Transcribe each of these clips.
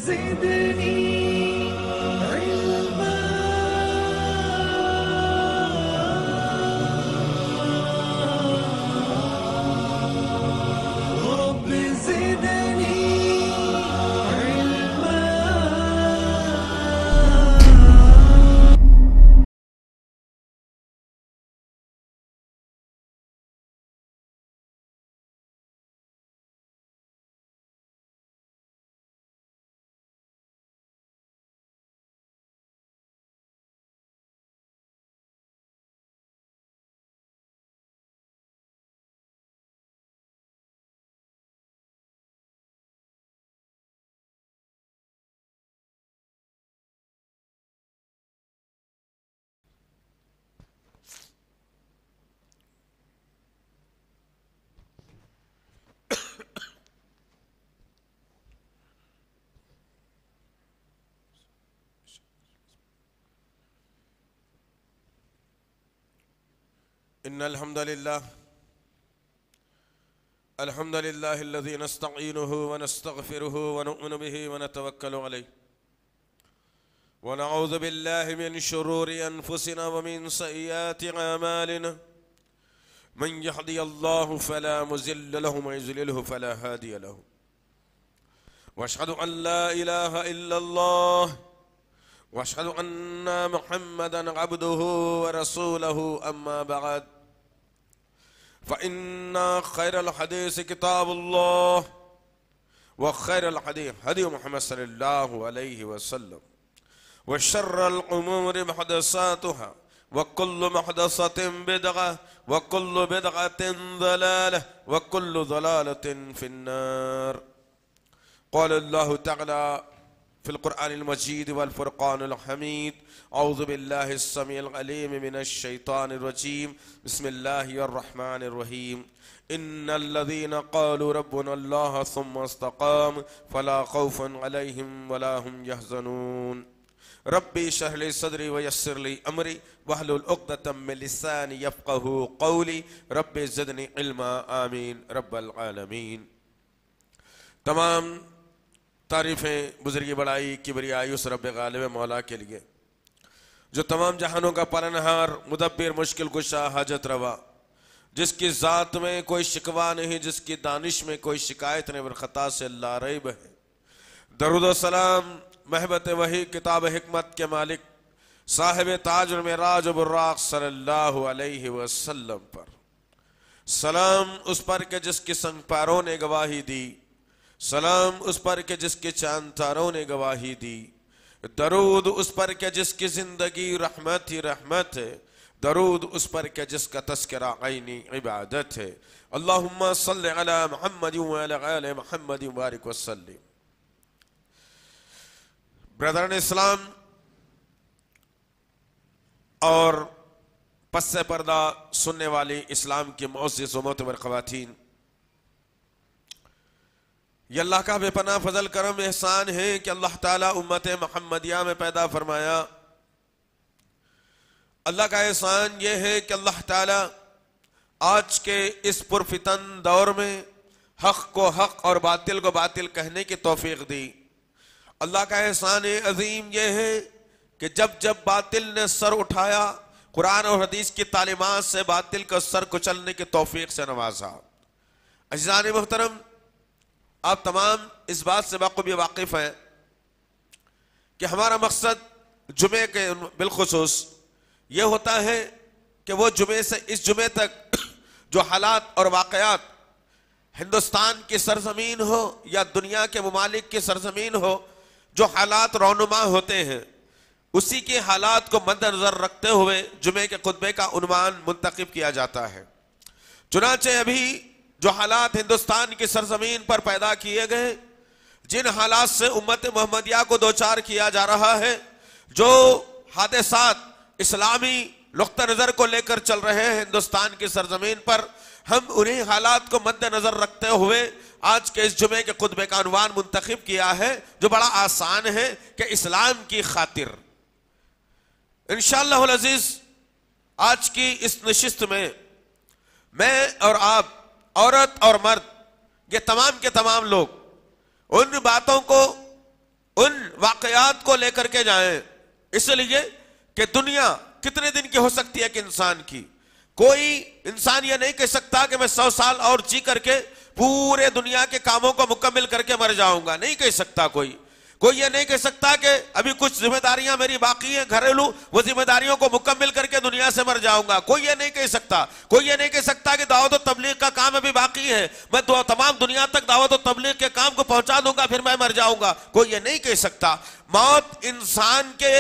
زدني علما رب زدني علما. إن الحمد لله الذي نستعينه ونستغفره ونؤمن به ونتوكل عليه ونعوذ بالله من شرور أنفسنا ومن سيئات أعمالنا من يهدي الله فلا مضل له ومن يضلل فلا هادي له وأشهد أن لا إله إلا الله وأشهد أن محمدًا عبده ورسوله أما بعد فإن خير الحديث كتاب الله وخير الحديث هدي محمد صلى الله عليه وسلم وشر الأمور محدثاتها وكل محدثة بدعة وكل بدعة ضلالة وكل ضلالة في النار. قال الله تعالى في القرآن المجيد والفرقان الحميد أعوذ بالله السميع العليم من الشيطان الرجيم بسم الله الرحمن الرحيم إن الذين قالوا ربنا الله ثم استقاموا فلا خوف عليهم ولا هم يحزنون. ربي اشرح لي صدري ويسر لي أمري واحلل عقدة من لساني يفقهوا قولي ربي زدني علما آمين رب العالمین. تمام تعریفیں بزرگی بڑائی کبریائی اس رب غالب مولا کے لیے جو تمام جہانوں کا پالنہار مدبر مشکل کشا حاجت روا، جس کی ذات میں کوئی شکوہ نہیں، جس کی دانش میں کوئی شکایت نہیں، برخطا سے لا ریب ہے. درود و سلام محبت وحی کتاب حکمت کے مالک صاحب تاج المعراج و براق صلی اللہ علیہ وسلم پر. سلام اس پر کہ جس کی سنگ پیروں نے گواہی دی، سلام اس پر کہ جس کے چاند تاروں نے گواہی دی، درود اس پر کہ جس کی زندگی رحمت ہی رحمت ہے، درود اس پر کہ جس کا تذکرہ عینی عبادت ہے. اللہم صلی علی محمد وعلی آل محمد وبارک وسلم. برادران اسلام اور پس پردہ سننے والی اسلام کی معزز و معتبر خواتین، یہ اللہ کا بے پناہ فضل کرم احسان ہے کہ اللہ تعالیٰ امت محمدیہ میں پیدا فرمایا. اللہ کا احسان یہ ہے کہ اللہ تعالیٰ آج کے اس پرفتن دور میں حق کو حق اور باطل کو باطل کہنے کی توفیق دی. اللہ کا احسان عظیم یہ ہے کہ جب جب باطل نے سر اٹھایا قرآن اور حدیث کی تعلیمات سے باطل کا سر کچلنے کی توفیق سے نوازا. عزیزان محترم، آپ تمام اس بات سے بخوبی واقف ہیں کہ ہمارا مقصد جمعے کے بالخصوص یہ ہوتا ہے کہ وہ جمعے سے اس جمعے تک جو حالات اور واقعات ہندوستان کی سرزمین ہو یا دنیا کے ممالک کی سرزمین ہو، جو حالات رونما ہوتے ہیں، اسی کے حالات کو مد نظر رکھتے ہوئے جمعے کے خطبے کا عنوان منتخب کیا جاتا ہے. چنانچہ ابھی جو حالات ہندوستان کی سرزمین پر پیدا کیے گئے، جن حالات سے امت محمدیہ کو دوچار کیا جا رہا ہے، جو حادثات اسلامی نقطہ نظر کو لے کر چل رہے ہیں ہندوستان کی سرزمین پر، ہم انہی حالات کو مد نظر رکھتے ہوئے آج کے اس جمعے کے خطبے کا عنوان منتخب کیا ہے، جو بڑا آسان ہے کہ اسلام کی خاطر. انشاءاللہ العزیز آج کی اس نشست میں میں اور آپ، عورت اور مرد، یہ تمام کے تمام لوگ ان باتوں کو، حیات کو لے کر کے جائیں، اس لیے کہ دنیا کتنے دن کی ہو سکتی ہے کہ انسان کی، کوئی انسان یہ نہیں کہہ سکتا کہ میں 100 سال اور جی کر کے پورے دنیا کے کاموں کو مکمل کر کے مر جاؤں گا، نہیں کہہ سکتا کوئی یہ نہیں کہہ سکتا کہ ابھی کچھ ذمہ داریاں میری باقی ہیں گھریلو، وہ ذمہ داریوں کو مکمل کر کے دنیا سے مر جاؤں گا، کوئی یہ نہیں کہہ سکتا، کوئی یہ نہیں کہہ سکتا کہ دعوت و تبلیغ کا کام ابھی باقی ہے، میں تمام دنیا تک دعوت و تبلیغ کے کام کو پہنچا دوں گا پھر میں مر جاؤں گا، کوئی یہ نہیں کہہ سکتا۔ موت انسان کے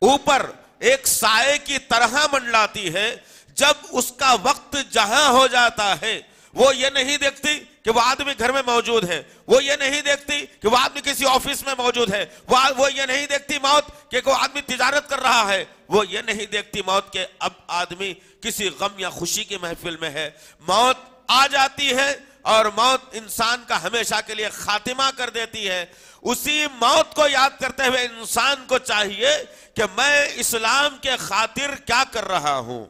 اوپر ایک سائے کی طرح منڈلاتی ہے، جب اس کا وقت جہاں ہو جاتا ہے وہ یہ نہیں دیکھتی کہ وہ آدمی گھر میں موجود ہے، وہ یہ نہیں دیکھتی کہ وہ آدمی کسی آفس میں موجود ہے، وہ یہ نہیں دیکھتی موت کہ کوئی آدمی تجارت کر رہا ہے، وہ یہ نہیں دیکھتی موت کہ اب آدمی کسی غم یا خوشی کی محفل میں ہے۔ موت آ جاتی ہے اور موت انسان کا ہمیشہ کے لیے خاتمہ کر دیتی ہے۔ اسی موت کو یاد کرتے ہوئے انسان کو چاہیے کہ میں اسلام کے خاطر کیا کر رہا ہوں،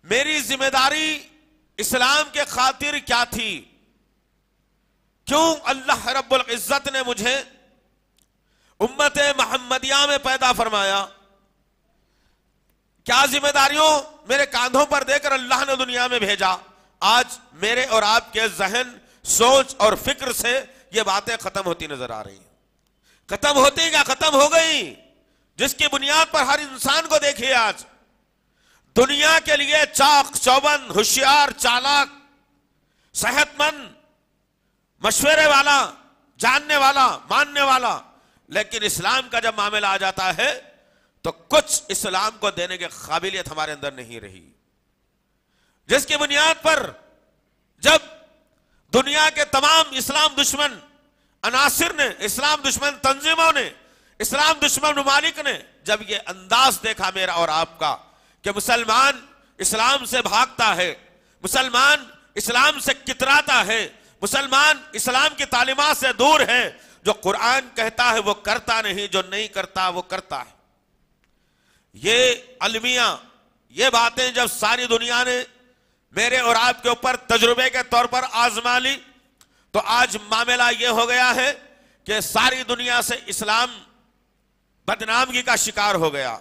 میری ذمہ داری اسلام کے خاطر کیا تھی، کیوں اللہ رب العزت نے مجھے امت محمدیہ میں پیدا فرمایا، کیا ذمہ داریوں میرے کاندھوں پر دے کر اللہ نے دنیا میں بھیجا۔ آج میرے اور آپ کے ذہن، سوچ اور فکر سے یہ باتیں ختم ہوتی نظر آ رہی ہیں۔ ختم ہوتی کیا ختم ہو گئی، جس کی بنیاد پر ہر انسان کو دیکھیے آج دنیا کے لیے چاق چوبند، ہوشیار، چالاک، صحت مند، مشورے والا، جاننے والا، ماننے والا، لیکن اسلام کا جب معاملہ آ جاتا ہے تو کچھ اسلام کو دینے کی قابلیت ہمارے اندر نہیں رہی، جس کی بنیاد پر جب دنیا کے تمام اسلام دشمن عناصر نے، اسلام دشمن تنظیموں نے، اسلام دشمن ممالک نے جب یہ انداز دیکھا میرا اور آپ کا کہ مسلمان اسلام سے بھاگتا ہے، مسلمان اسلام سے کتراتا ہے، مسلمان اسلام کی تعلیمات سے دور ہے، جو قرآن کہتا ہے وہ کرتا نہیں، جو نہیں کرتا وہ کرتا ہے، یہ المیہ، یہ باتیں جب ساری دنیا نے میرے اور آپ کے اوپر تجربے کے طور پر آزما لی تو آج معاملہ یہ ہو گیا ہے کہ ساری دنیا سے اسلام بدنامگی کا شکار ہو گیا،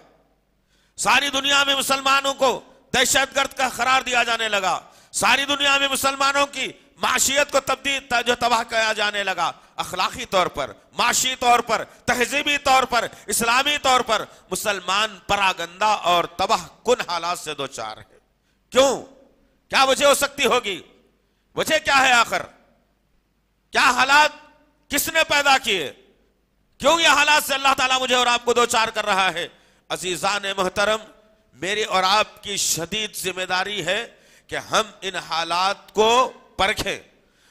ساری دنیا میں مسلمانوں کو دہشت گرد کا قرار دیا جانے لگا، ساری دنیا میں مسلمانوں کی معاشیت کو جو تباہ کیا جانے لگا، اخلاقی طور پر، معاشی طور پر، تہذیبی طور پر، اسلامی طور پر مسلمان پراگندہ اور تباہ کن حالات سے دوچار ہے۔ کیوں؟ کیا وجہ ہو سکتی ہوگی؟ وجہ کیا ہے آخر؟ کیا حالات کس نے پیدا کیے؟ کیوں یہ حالات سے اللہ تعالیٰ مجھے اور آپ کو دوچار کر رہا ہے؟ عزیزان محترم، میری اور آپ کی شدید ذمہ داری ہے کہ ہم ان حالات کو پرکھیں،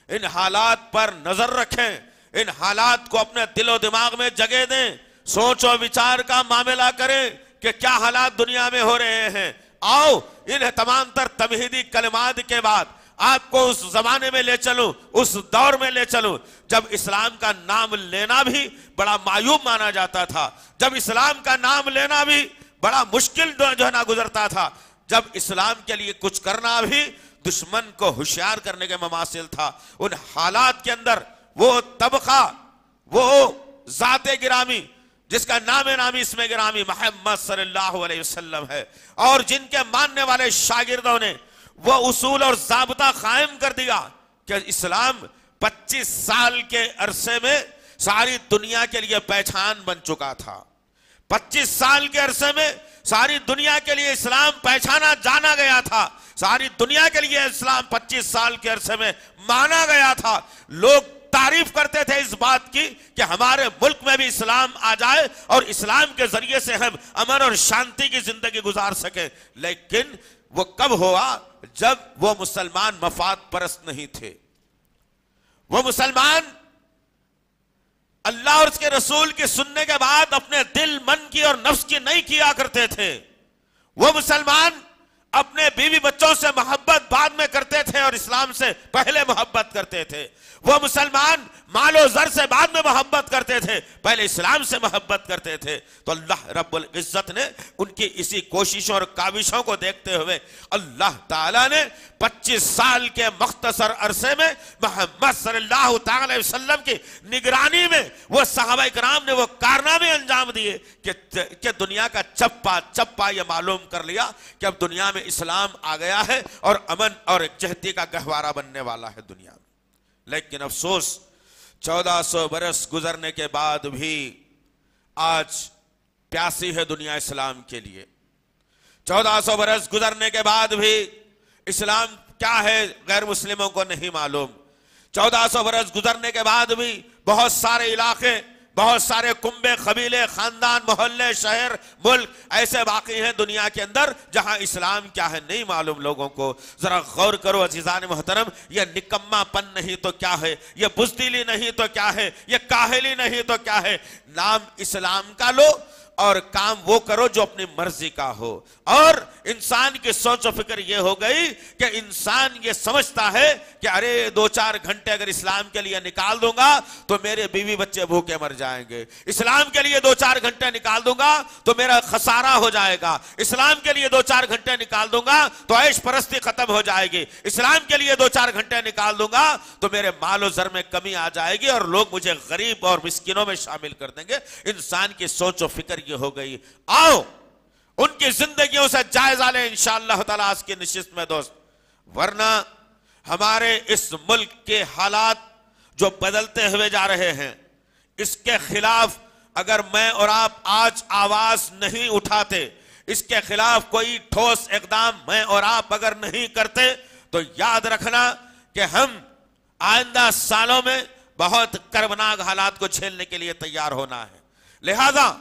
ان حالات پر نظر رکھیں، ان حالات کو اپنے دل و دماغ میں جگہ دیں، سوچ و وچار کا معاملہ کریں کہ کیا حالات دنیا میں ہو رہے ہیں۔ آؤ ان تمام تر تمہیدی کلمات کے بعد آپ کو اس زمانے میں لے چلوں، اس دور میں لے چلوں جب اسلام کا نام لینا بھی بڑا معیوب مانا جاتا تھا، جب اسلام کا نام لینا بھی بڑا مشکل جو ہے نا گزرتا تھا، جب اسلام کے لیے کچھ کرنا بھی دشمن کو ہوشیار کرنے کے مماثل تھا۔ ان حالات کے اندر وہ طبقہ، وہ ذات گرامی جس کا نام نامی اسم گرامی محمد صلی اللہ علیہ وسلم ہے، اور جن کے ماننے والے شاگردوں نے وہ اصول اور ضابطہ قائم کر دیا کہ اسلام 25 سال کے عرصے میں ساری دنیا کے لیے پہچان بن چکا تھا، 25 سال کے عرصے میں ساری دنیا کے لیے اسلام پہچانا جانا گیا تھا، ساری دنیا کے لیے اسلام 25 سال کے عرصے میں مانا گیا تھا۔ لوگ تعریف کرتے تھے اس بات کی کہ ہمارے ملک میں بھی اسلام آ جائے اور اسلام کے ذریعے سے ہم امن اور شانتی کی زندگی گزار سکیں، لیکن وہ کب ہوا؟ جب وہ مسلمان مفاد پرست نہیں تھے، وہ مسلمان اللہ اور اس کے رسول کی سننے کے بعد اپنے دل، من کی اور نفس کی نہیں کیا کرتے تھے، وہ مسلمان اپنے بیوی بچوں سے محبت بعد میں کرتے تھے اور اسلام سے پہلے محبت کرتے تھے. وہ مسلمان مال و زر سے بعد میں محبت کرتے تھے، پہلے اسلام سے محبت کرتے تھے. تو اللہ رب العزت نے ان کی اسی کوششوں اور کاوشوں کو دیکھتے ہوئے اللہ تعالیٰ نے 25 سال کے مختصر عرصے میں محمد صلی اللہ تعالی علیہ وسلم کی نگرانی میں وہ صحابہ کرام نے وہ کارنامے انجام دیے کہ دنیا کا چپا چپا یہ معلوم کر لیا کہ اب دنیا میں اسلام آ گیا ہے اور امن اور یکجہتی کا گہوارہ بننے والا ہے دنیا میں. لیکن افسوس 1400 برس گزرنے کے بعد بھی آج پیاسی ہے دنیا اسلام کے لیے. 1400 برس گزرنے کے بعد بھی اسلام کیا ہے غیر مسلموں کو نہیں معلوم. 1400 برس گزرنے کے بعد بھی بہت سارے علاقے، بہت سارے کنبے، قبیلے، خاندان، محلے، شہر، ملک ایسے باقی ہیں دنیا کے اندر جہاں اسلام کیا ہے نہیں معلوم لوگوں کو. ذرا غور کرو عزیزان محترم، یہ نکما پن نہیں تو کیا ہے، یہ بزدلی نہیں تو کیا ہے، یہ کاہلی نہیں تو کیا ہے. نام اسلام کا لو اور کام وہ کرو جو اپنی مرضی کا ہو. اور انسان کی سوچ و فکر یہ ہو گئی کہ انسان یہ سمجھتا ہے کہ ارے 2-4 گھنٹے اگر اسلام کے لیے نکال دوں گا تو میرے بیوی بچے بھوکے مر جائیں گے. اسلام کے لیے 2-4 گھنٹے نکال دوں گا تو میرا خسارہ ہو جائے گا. اسلام کے لیے 2-4 گھنٹے نکال دوں گا تو عیش پرستی ختم ہو جائے گی. اسلام کے لیے 2-4 گھنٹے نکال دوں گا تو میرے مال و زر میں کمی آ جائے گی اور لوگ مجھے غریب اور مسکینوں میں شامل کر دیں گے. انسان کی سوچ و فکر یہ ہو گئی. آؤ ان کی زندگیوں سے جائزہ لیں انشاءاللہ تعالیٰ آج کی نشست میں دوست. ورنہ ہمارے اس ملک کے حالات جو بدلتے ہوئے جا رہے ہیں اس کے خلاف اگر میں اور آپ آج آواز نہیں اٹھاتے، اس کے خلاف کوئی ٹھوس اقدام میں اور آپ اگر نہیں کرتے تو یاد رکھنا کہ ہم آئندہ سالوں میں بہت کربناک حالات کو جھیلنے کے لیے تیار ہونا ہے. لہذا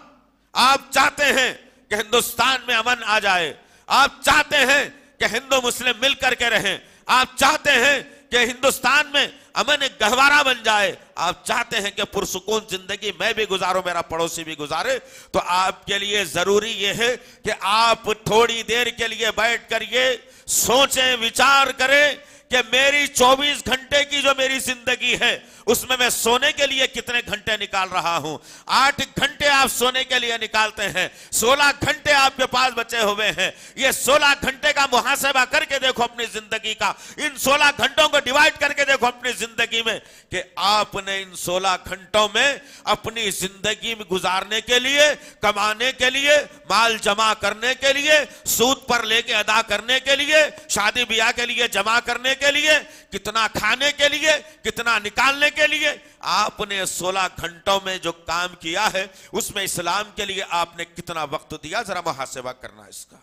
آپ چاہتے ہیں کہ ہندوستان میں امن آ جائے، آپ چاہتے ہیں کہ ہندو مسلم مل کر کے رہیں، آپ چاہتے ہیں کہ ہندوستان میں امن ایک گہوارہ بن جائے، آپ چاہتے ہیں کہ پرسکون زندگی میں بھی گزاروں میرا پڑوسی بھی گزارے، تو آپ کے لیے ضروری یہ ہے کہ آپ تھوڑی دیر کے لیے بیٹھ کر یہ سوچیں، وچار کریں کہ میری 24 گھنٹے کی جو میری زندگی ہے اس میں سونے کے لیے کتنے گھنٹے نکال رہا ہوں. 8 گھنٹے آپ سونے کے لیے نکالتے ہیں، 16 گھنٹے آپ کے پاس بچے ہوئے ہیں. یہ 16 گھنٹے کا محاسبہ کر کے دیکھو اپنی زندگی کا، ان 16 گھنٹوں کو ڈیوائیڈ کر کے دیکھو اپنی زندگی میں کہ آپ نے ان 16 گھنٹوں میں اپنی زندگی میں گزارنے کے لیے، کمانے کے لیے، مال جمع کرنے کے لیے، سود پر لے کے ادا کرنے کے لیے، شادی بیاہ کے لیے جمع کرنے کے لیے، کتنا کھانے کے لیے، کتنا نکالنے کے لیے، آپ نے 16 گھنٹوں میں جو کام کیا ہے اس میں اسلام کے لیے آپ نے کتنا وقت دیا، ذرا محاسبہ کرنا اس کا.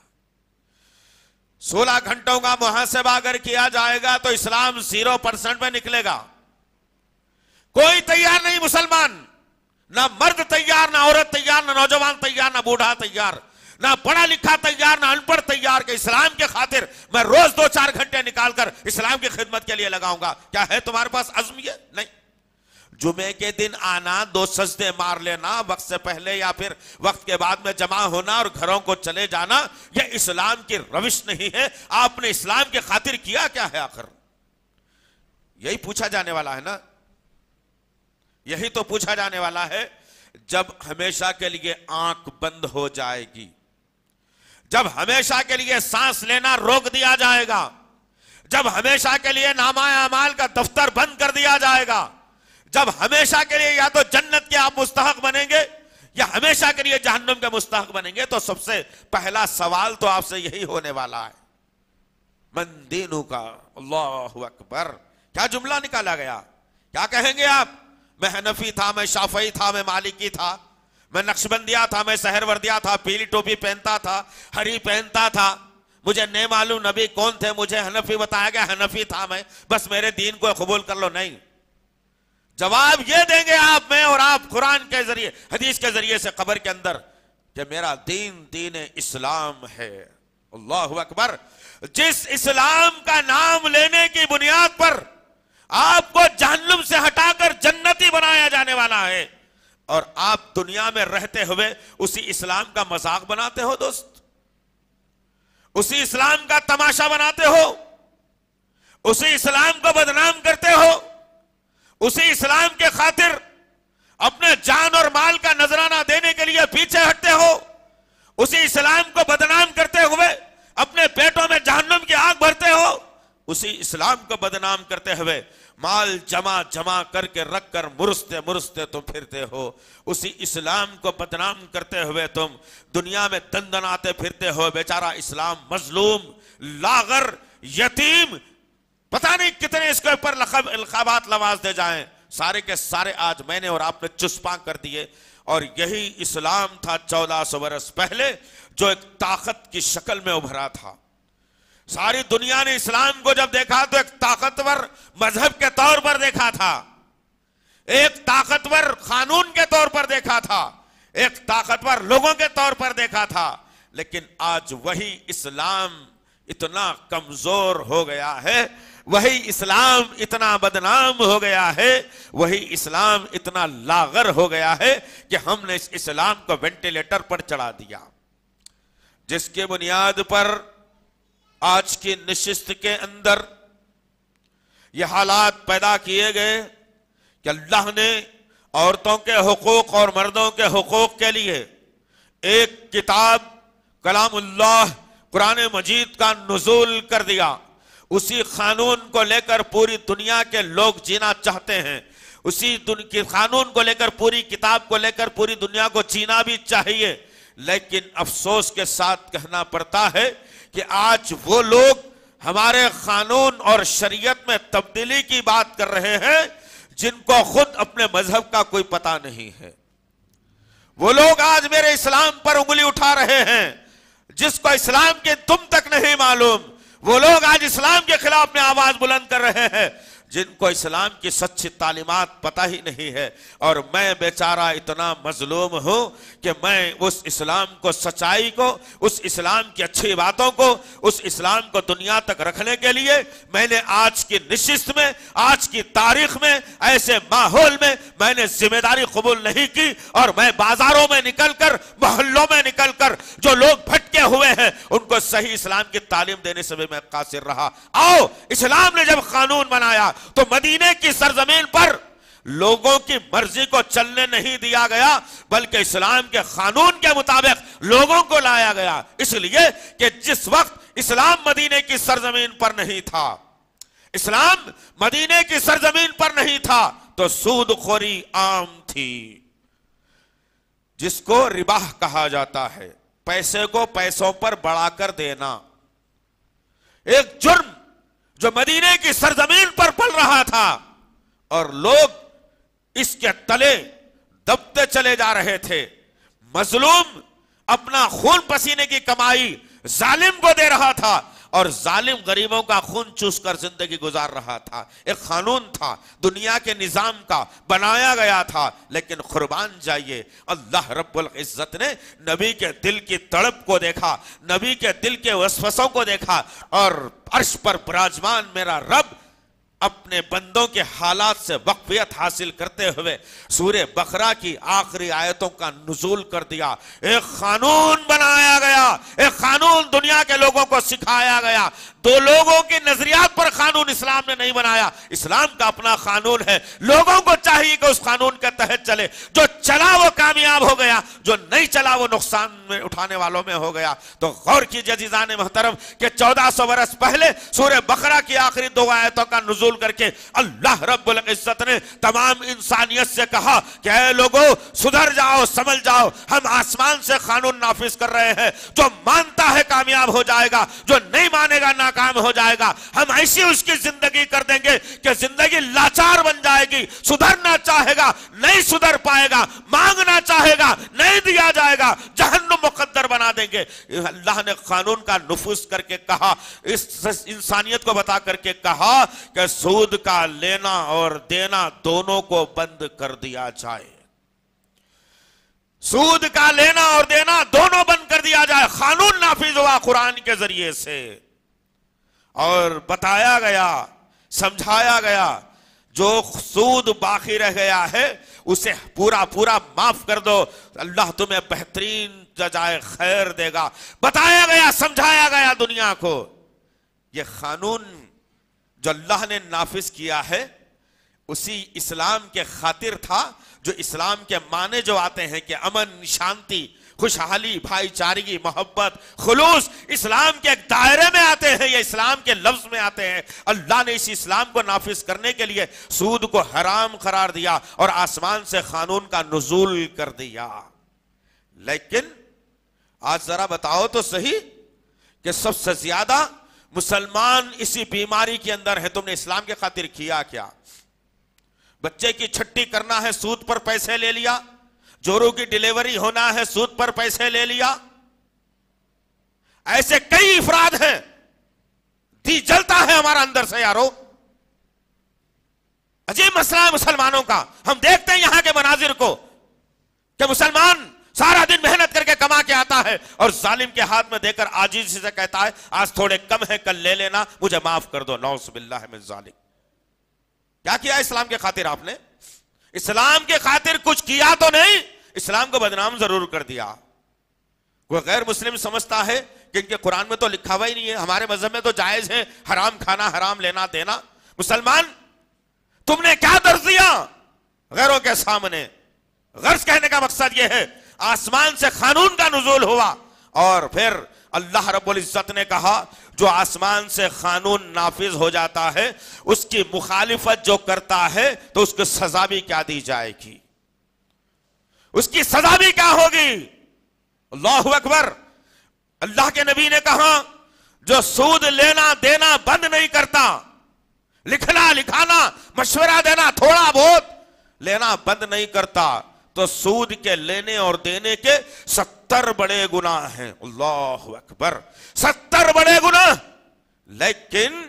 16 گھنٹوں کا محاسبہ اگر کیا جائے گا تو اسلام 0% میں نکلے گا. کوئی تیار نہیں مسلمان، نہ مرد تیار، نہ عورت تیار، نہ نوجوان تیار، نہ بوڑھا تیار، نہ پڑھا لکھا تیار، نہ ان پڑھ تیار کہ اسلام کے خاطر میں روز 2-4 گھنٹے نکال کر اسلام کی خدمت کے لیے لگاؤں گا. کیا ہے تمہارے پاس عزم؟ یہ نہیں. جمعے کے دن آنا، 2 سجدے مار لینا وقت سے پہلے یا پھر وقت کے بعد میں جمع ہونا اور گھروں کو چلے جانا، یہ اسلام کی روش نہیں ہے. آپ نے اسلام کے خاطر کیا کیا ہے آخر؟ یہی پوچھا جانے والا ہے نا، یہی تو پوچھا جانے والا ہے. جب ہمیشہ کے لیے آنکھ بند ہو جائے گی، جب ہمیشہ کے لیے سانس لینا روک دیا جائے گا، جب ہمیشہ کے لیے نامہ اعمال کا دفتر بند کر دیا جائے گا، جب ہمیشہ کے لیے یا تو جنت کے آپ مستحق بنیں گے یا ہمیشہ کے لیے جہنم کے مستحق بنیں گے، تو سب سے پہلا سوال تو آپ سے یہی ہونے والا ہے، من دینو کا. اللہ اکبر، کیا جملہ نکالا گیا! کیا کہیں گے آپ؟ میں حنفی تھا، میں شافعی تھا، میں مالکی تھا، میں نقشبندیہ تھا، میں سہروردیہ تھا، پیلی ٹوپی پہنتا تھا، ہری پہنتا تھا، مجھے نہیں معلوم نبی کون تھے، مجھے حنفی بتایا گیا، حنفی تھا میں، بس میرے دین کو قبول کر لو. نہیں، جواب یہ دیں گے آپ، میں اور آپ قرآن کے ذریعے، حدیث کے ذریعے سے قبر کے اندر کہ میرا دین دین اسلام ہے. اللہ اکبر. جس اسلام کا نام لینے کی بنیاد پر آپ کو جہنم سے ہٹا کر جنتی بنایا جانے والا ہے اور آپ دنیا میں رہتے ہوئے اسی اسلام کا مذاق بناتے ہو دوست. اسی اسلام کا تماشا بناتے ہو، اسی اسلام کو بدنام کرتے ہو، اسی اسلام کے خاطر اپنے جان اور مال کا نذرانہ دینے کے لیے پیچھے ہٹتے ہو، اسی اسلام کو بدنام کرتے ہوئے اپنے پیٹوں میں جہنم کی آگ بھرتے ہو، اسی اسلام کو بدنام کرتے ہوئے مال جمع کر کے رکھ کر مرستے تم پھرتے ہو، اسی اسلام کو بدنام کرتے ہوئے تم دنیا میں دندناتے پھرتے ہو۔ بیچارہ اسلام مظلوم، لاغر، یتیم، پتہ نہیں کتنے اس کے اوپر القابات لواز دے جائیں، سارے کے سارے آج میں نے اور آپ نے چسپاں کر دیے۔ اور یہی اسلام تھا 1400 برس پہلے جو ایک طاقت کی شکل میں ابھرا تھا۔ ساری دنیا نے اسلام کو جب دیکھا تو ایک طاقتور مذہب کے طور پر دیکھا تھا، ایک طاقتور قانون کے طور پر دیکھا تھا، ایک طاقتور لوگوں کے طور پر دیکھا تھا، لیکن آج وہی اسلام اتنا کمزور ہو گیا ہے، وہی اسلام اتنا بدنام ہو گیا ہے، وہی اسلام اتنا لاغر ہو گیا ہے کہ ہم نے اس اسلام کو وینٹیلیٹر پر چڑھا دیا، جس کے بنیاد پر آج کی نشست کے اندر یہ حالات پیدا کیے گئے کہ اللہ نے عورتوں کے حقوق اور مردوں کے حقوق کے لیے ایک کتاب کلام اللہ قرآن مجید کا نزول کر دیا۔ اسی قانون کو لے کر پوری دنیا کے لوگ جینا چاہتے ہیں، اسی قانون کو لے کر، پوری کتاب کو لے کر پوری دنیا کو جینا بھی چاہیے، لیکن افسوس کے ساتھ کہنا پڑتا ہے کہ آج وہ لوگ ہمارے قانون اور شریعت میں تبدیلی کی بات کر رہے ہیں جن کو خود اپنے مذہب کا کوئی پتہ نہیں ہے۔ وہ لوگ آج میرے اسلام پر انگلی اٹھا رہے ہیں جس کو اسلام کے تم تک نہیں معلوم، وہ لوگ آج اسلام کے خلاف میں آواز بلند کر رہے ہیں جن کو اسلام کی سچی تعلیمات پتہ ہی نہیں ہے۔ اور میں بیچارہ اتنا مظلوم ہوں کہ میں اس اسلام کو، سچائی کو، اس اسلام کی اچھی باتوں کو، اس اسلام کو دنیا تک رکھنے کے لیے میں نے آج کی نشست میں، آج کی تاریخ میں، ایسے ماحول میں نے ذمہ داری قبول نہیں کی، اور میں بازاروں میں نکل کر، محلوں میں نکل کر جو لوگ بھٹکے ہوئے ہیں ان کو صحیح اسلام کی تعلیم دینے سے بھی میں قاصر رہا۔ آؤ، اسلام نے جب قانون بنایا تو مدینے کی سرزمین پر لوگوں کی مرضی کو چلنے نہیں دیا گیا، بلکہ اسلام کے قانون کے مطابق لوگوں کو لایا گیا، اس لیے کہ جس وقت اسلام مدینے کی سرزمین پر نہیں تھا، اسلام مدینے کی سرزمین پر نہیں تھا تو سود خوری عام تھی، جس کو ربا کہا جاتا ہے، پیسے کو پیسوں پر بڑھا کر دینا، ایک جرم جو مدینے کی سرزمین پر پل رہا تھا، اور لوگ اس کے تلے دبتے چلے جا رہے تھے۔ مظلوم اپنا خون پسینے کی کمائی ظالم کو دے رہا تھا، اور ظالم غریبوں کا خون چوس کر زندگی گزار رہا تھا۔ ایک قانون تھا، دنیا کے نظام کا بنایا گیا تھا، لیکن قربان جائیے اللہ رب العزت نے نبی کے دل کی تڑپ کو دیکھا، نبی کے دل کے وسوسوں کو دیکھا، اور عرش پر براجمان میرا رب اپنے بندوں کے حالات سے واقفیت حاصل کرتے ہوئے سورہ بقرہ کی آخری آیتوں کا نزول کر دیا۔ ایک قانون بنایا گیا، ایک قانون دنیا کے لوگوں کو سکھایا گیا۔ دو لوگوں کے نظریات پر قانون اسلام نے نہیں بنایا، اسلام کا اپنا قانون ہے، لوگوں کو چاہیے کہ اس قانون کے تحت چلے، جو چلا وہ کامیاب ہو گیا، جو نہیں چلا وہ نقصان میں اٹھانے والوں میں ہو گیا۔ تو غور کیجئے عزیزان محترم کہ 1400 برس پہلے سورہ بقرہ کی آخری 2 آیتوں کا نزول کر کے اللہ رب العزت نے تمام انسانیت سے کہا کہ اے لوگو سدھر جاؤ، سمجھ جاؤ، ہم آسمان سے قانون نافذ کر رہے ہیں، جو مانتا ہے کامیاب ہو جائے گا، جو نہیں مانے گا ناکام ہو جائے گا۔ ہم ایسی اس کی زندگی کر دیں گے کہ زندگی لاچار بن جائے گی، سدھرنا چاہے گا نہیں سدھر پائے گا، مانگنا چاہے گا نہیں دیا جائے گا، جہنم مقدر بنا دیں گے۔ اللہ نے قانون کا نفوذ کر کے کہا، اس انسانیت کو بتا کر کے کہا کہ سود کا لینا اور دینا دونوں کو بند کر دیا جائے، سود کا لینا اور دینا دونوں بند کر دیا جائے۔ قانون نافذ ہوا قرآن کے ذریعے سے، اور بتایا گیا، سمجھایا گیا جو سود باقی رہ گیا ہے اسے پورا پورا معاف کر دو، اللہ تمہیں بہترین جزائے خیر دے گا۔ بتایا گیا، سمجھایا گیا دنیا کو، یہ قانون جو اللہ نے نافذ کیا ہے اسی اسلام کے خاطر تھا، جو اسلام کے معنی جو آتے ہیں کہ امن، شانتی، خوشحالی، بھائی چارگی، محبت، خلوص، اسلام کے ایک دائرے میں آتے ہیں، یہ اسلام کے لفظ میں آتے ہیں۔ اللہ نے اس اسلام کو نافذ کرنے کے لیے سود کو حرام قرار دیا اور آسمان سے قانون کا نزول کر دیا۔ لیکن آج ذرا بتاؤ تو صحیح کہ سب سے زیادہ مسلمان اسی بیماری کے اندر ہے۔ تم نے اسلام کے خاطر کیا کیا؟ بچے کی چھٹی کرنا ہے، سود پر پیسے لے لیا۔ جورو کی ڈیلیوری ہونا ہے، سود پر پیسے لے لیا۔ ایسے کئی افراد ہیں، دی جلتا ہے ہمارا اندر سے یارو۔ عجیب مسئلہ ہے مسلمانوں کا۔ ہم دیکھتے ہیں یہاں کے مناظر کو کہ مسلمان سارا دن محنت کر کے کما کے آتا ہے اور ظالم کے ہاتھ میں دے کر عاجزی سے کہتا ہے آج تھوڑے کم ہے، کل لے لینا، مجھے معاف کر دو۔ نعوذ باللہ من ذالک۔ کیا کیا اسلام کے خاطر آپ نے؟ اسلام کے خاطر کچھ کیا تو نہیں، اسلام کو بدنام ضرور کر دیا۔ کوئی غیر مسلم سمجھتا ہے کہ ان کے قرآن میں تو لکھا ہوا ہی نہیں ہے، ہمارے مذہب میں تو جائز ہے حرام کھانا، حرام لینا دینا۔ مسلمان تم نے کیا درس دیا غیروں کے سامنے؟ غرض کہنے کا مقصد یہ ہے آسمان سے قانون کا نزول ہوا اور پھر اللہ رب العزت نے کہا جو آسمان سے قانون نافذ ہو جاتا ہے اس کی مخالفت جو کرتا ہے تو اس کو سزا بھی کیا دی جائے گی، اس کی سزا بھی کیا ہوگی۔ اللہ اکبر۔ اللہ کے نبی نے کہا جو سود لینا دینا بند نہیں کرتا، لکھنا لکھانا مشورہ دینا تھوڑا بہت لینا بند نہیں کرتا تو سود کے لینے اور دینے کے 70 بڑے گناہ ہیں۔ اللہ اکبر، 70 بڑے گناہ۔ لیکن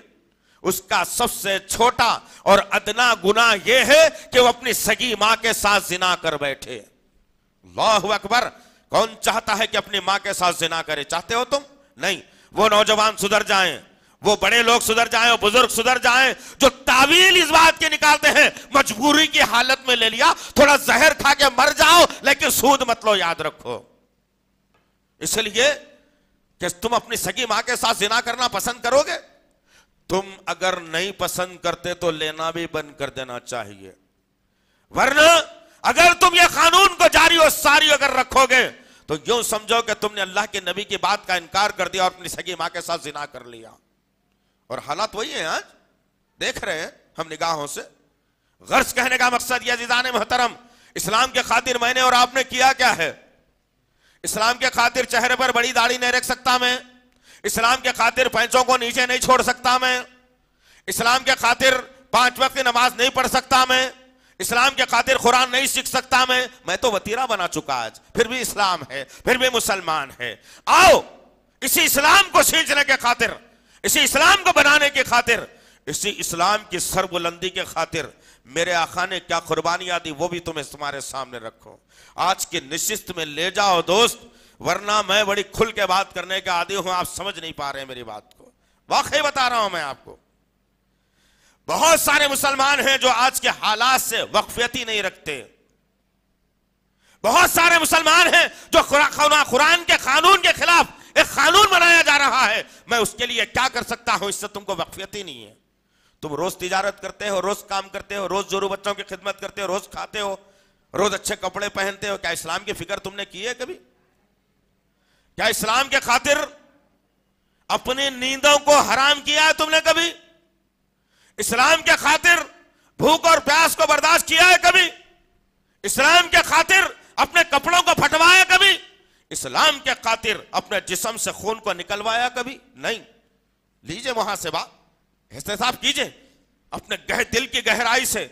اس کا سب سے چھوٹا اور ادنا گناہ یہ ہے کہ وہ اپنی سگی ماں کے ساتھ زنا کر بیٹھے۔ اللہ اکبر۔ کون چاہتا ہے کہ اپنی ماں کے ساتھ زنا کرے؟ چاہتے ہو تم؟ نہیں۔ وہ نوجوان سدھر جائیں، وہ بڑے لوگ سدھر جائیں، وہ بزرگ سدھر جائیں جو تعویل اس بات کے نکالتے ہیں مجبوری کی حالت میں لے لیا، تھوڑا زہر کھا کے مر جاؤ لیکن سود مت لو، یاد رکھو۔ اس لیے کہ تم اپنی سگی ماں کے ساتھ زنا کرنا پسند کرو گے؟ تم اگر نہیں پسند کرتے تو لینا بھی بند کر دینا چاہیے، ورنہ اگر تم یہ قانون کو جاری و ساری اگر رکھو گے تو یوں سمجھو کہ تم نے اللہ کے نبی کی بات کا انکار کر دیا اور اپنی سگی ماں کے ساتھ زنا کر لیا۔ اور حالات وہی ہیں آج، دیکھ رہے ہیں ہم نگاہوں سے۔ غرض کہنے کا مقصد یہ عزیزان محترم، اسلام کے خاطر میں نے اور آپ نے کیا کیا ہے؟ اسلام کے خاطر چہرے پر بڑی داڑھی نہیں رکھ سکتا میں، اسلام کے خاطر پینچوں کو نیچے نہیں چھوڑ سکتا میں، اسلام کے خاطر 5 وقت کی نماز نہیں پڑھ سکتا میں، اسلام کے خاطر قرآن نہیں سیکھ سکتا میں تو وطیرہ بنا چکا آج، پھر بھی اسلام ہے، پھر بھی مسلمان ہے۔ آؤ اسی اسلام کو سینچنے کے خاطر، اسی اسلام کو بنانے کی خاطر، اسی اسلام کی سربلندی کے خاطر میرے آقا نے کیا قربانیاں دی وہ بھی تمہیں تمہارے سامنے رکھو۔ آج کی نشست میں لے جاؤ دوست، ورنہ میں بڑی کھل کے بات کرنے کا عادی ہوں، آپ سمجھ نہیں پا رہے میری بات کو، واقعی بتا رہا ہوں میں آپ کو۔ بہت سارے مسلمان ہیں جو آج کے حالات سے واقفیت ہی نہیں رکھتے، بہت سارے مسلمان ہیں جو قرآن کے قانون کے خلاف ایک قانون بنایا جا رہا ہے، میں اس کے لیے کیا کر سکتا ہوں، اس سے تم کو واقفیت ہی نہیں ہے۔ تم روز تجارت کرتے ہو، روز کام کرتے ہو، روز جورو بچوں کی خدمت کرتے ہو، روز کھاتے ہو، روز اچھے کپڑے پہنتے ہو، کیا اسلام کی فکر تم نے کی ہے کبھی؟ کیا اسلام کے خاطر اپنی نیندوں کو حرام کیا ہے تم نے کبھی؟ اسلام کے خاطر بھوک اور پیاس کو برداشت کیا ہے کبھی؟ اسلام کے خاطر اپنے کپڑوں کو پھٹوایا کبھی؟ اسلام کے خاطر اپنے جسم سے خون کو نکلوایا کبھی؟ نہیں۔ لیجئے محاسبہ، احتساب کیجئے اپنے دل کی گہرائی سے،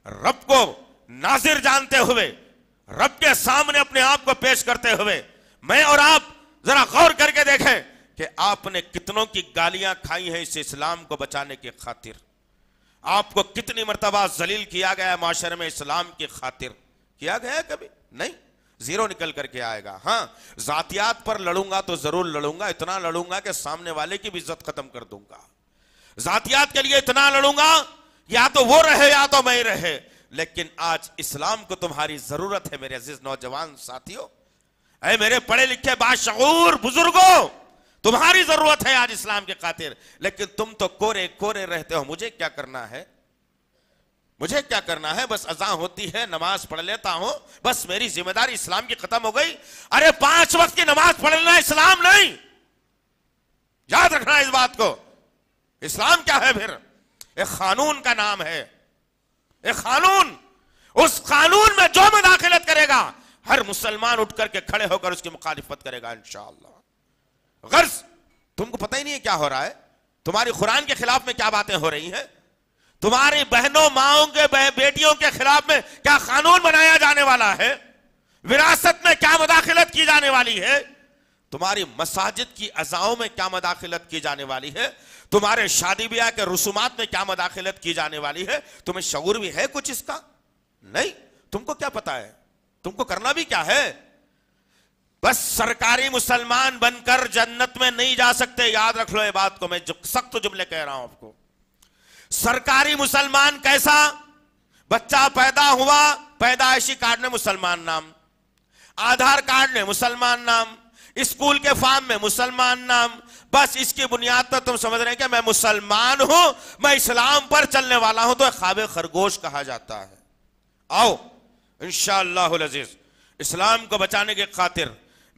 رب کو ناظر جانتے ہوئے، رب کے سامنے اپنے آپ کو پیش کرتے ہوئے میں اور آپ ذرا غور کر کے دیکھیں کہ آپ نے کتنوں کی گالیاں کھائی ہیں اس اسلام کو بچانے کی خاطر، آپ کو کتنی مرتبہ ذلیل کیا گیا ہے معاشرے میں اسلام کی خاطر، کیا گیا ہے کبھی؟ نہیں، زیرو نکل کر کے آئے گا۔ ہاں ذاتیات پر لڑوں گا تو ضرور لڑوں گا، اتنا لڑوں گا کہ سامنے والے کی بھی عزت ختم کر دوں گا، ذاتیات کے لیے اتنا لڑوں گا یا تو وہ رہے یا تو میں رہے، لیکن آج اسلام کو تمہاری ضرورت ہے میرے عزیز نوجوان ساتھیوں، اے میرے پڑھے لکھے باشعور بزرگوں، تمہاری ضرورت ہے آج اسلام کے خاطر، لیکن تم تو کورے کورے رہتے ہو۔ مجھے کیا کرنا ہے؟ مجھے کیا کرنا ہے؟ بس اذان ہوتی ہے نماز پڑھ لیتا ہوں، بس میری ذمہ داری اسلام کی ختم ہو گئی۔ ارے 5 وقت کی نماز پڑھنا اسلام نہیں، یاد رکھنا اس بات کو۔ اسلام کیا ہے پھر؟ ایک قانون کا نام ہے، ایک قانون۔ اس قانون میں جو مداخلت کرے گا ہر مسلمان اٹھ کر کے کھڑے ہو کر اس کی مخالفت کرے گا انشاءاللہ۔ غرض تم کو پتہ ہی نہیں ہے کیا ہو رہا ہے، تمہاری قرآن کے خلاف میں کیا باتیں ہو رہی ہیں، تمہاری بہنوں ماؤں کے بیٹیوں کے خلاف میں کیا قانون بنایا جانے والا ہے، وراثت میں کیا مداخلت کی جانے والی ہے، تمہاری مساجد کی اذاؤں میں کیا مداخلت کی جانے والی ہے، تمہارے شادی بیاہ کے رسومات میں کیا مداخلت کی جانے والی ہے۔ تمہیں شعور بھی ہے کچھ اس کا؟ نہیں، تم کو کیا پتا ہے، تم کو کرنا بھی کیا ہے؟ بس سرکاری مسلمان بن کر جنت میں نہیں جا سکتے، یاد رکھ لو یہ بات کو، میں سخت جملے کہہ رہا ہوں آپ کو۔ سرکاری مسلمان کیسا؟ بچہ پیدا ہوا، پیدائشی کارڈ میں مسلمان نام، آدھار کارڈ میں مسلمان نام، اسکول کے فارم میں مسلمان نام، بس اس کی بنیاد پر تم سمجھ رہے ہیں کہ میں مسلمان ہوں، میں اسلام پر چلنے والا ہوں، تو ایک خواب خرگوش کہا جاتا ہے۔ آؤ انشاءاللہ العزیز اسلام کو بچانے کی خاطر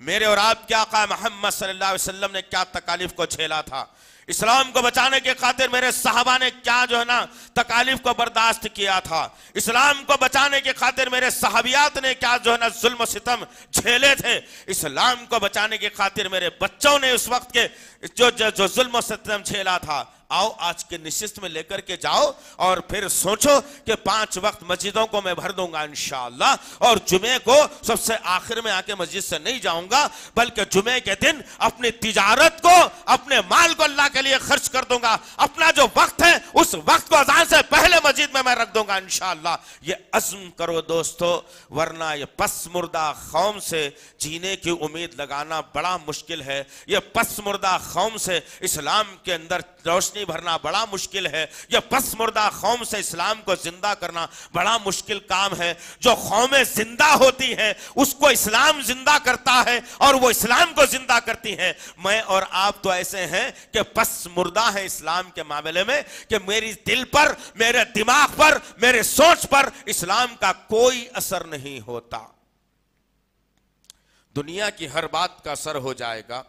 میرے اور آپ کے آقا محمد صلی اللہ علیہ وسلم نے کیا تکالیف کو جھیلا تھا، اسلام کو بچانے کے خاطر میرے صحابہ نے کیا جو ہے نا تکالیف کو برداشت کیا تھا، اسلام کو بچانے کے خاطر میرے صحابیات نے کیا جو ہے نا ظلم و ستم جھیلے تھے، اسلام کو بچانے کے خاطر میرے بچوں نے اس وقت کے جو ظلم و ستم جھیلا تھا۔ آؤ آج کے نشست میں لے کر کے جاؤ اور پھر سوچو کہ 5 وقت مسجدوں کو میں بھر دوں گا انشاءاللہ، اور جمعے کو سب سے آخر میں آ کے مسجد سے نہیں جاؤں گا، بلکہ جمعے کے دن اپنی تجارت کو، اپنے مال کو اللہ کے لیے خرچ کر دوں گا، اپنا جو وقت ہے اس وقت کو اذان سے پہلے مسجد میں رکھ دوں گا انشاءاللہ۔ یہ عزم کرو دوستو، ورنہ یہ پس مردہ قوم سے جینے کی امید لگانا بڑا مشکل ہے، یہ پس مردہ قوم سے اسلام کے اندر روشنی بھرنا بڑا مشکل ہے، یہ پس مردہ قوم سے اسلام کو زندہ کرنا بڑا مشکل کام ہے۔ جو قومیں زندہ ہوتی ہیں اس کو اسلام زندہ کرتا ہے اور وہ اسلام کو زندہ کرتی ہیں۔ میں اور آپ تو ایسے ہیں کہ پس مردہ ہیں اسلام کے معاملے میں، کہ میری دل پر، میرے دماغ پر، میرے سوچ پر اسلام کا کوئی اثر نہیں ہوتا۔ دنیا کی ہر بات کا اثر ہو جائے گا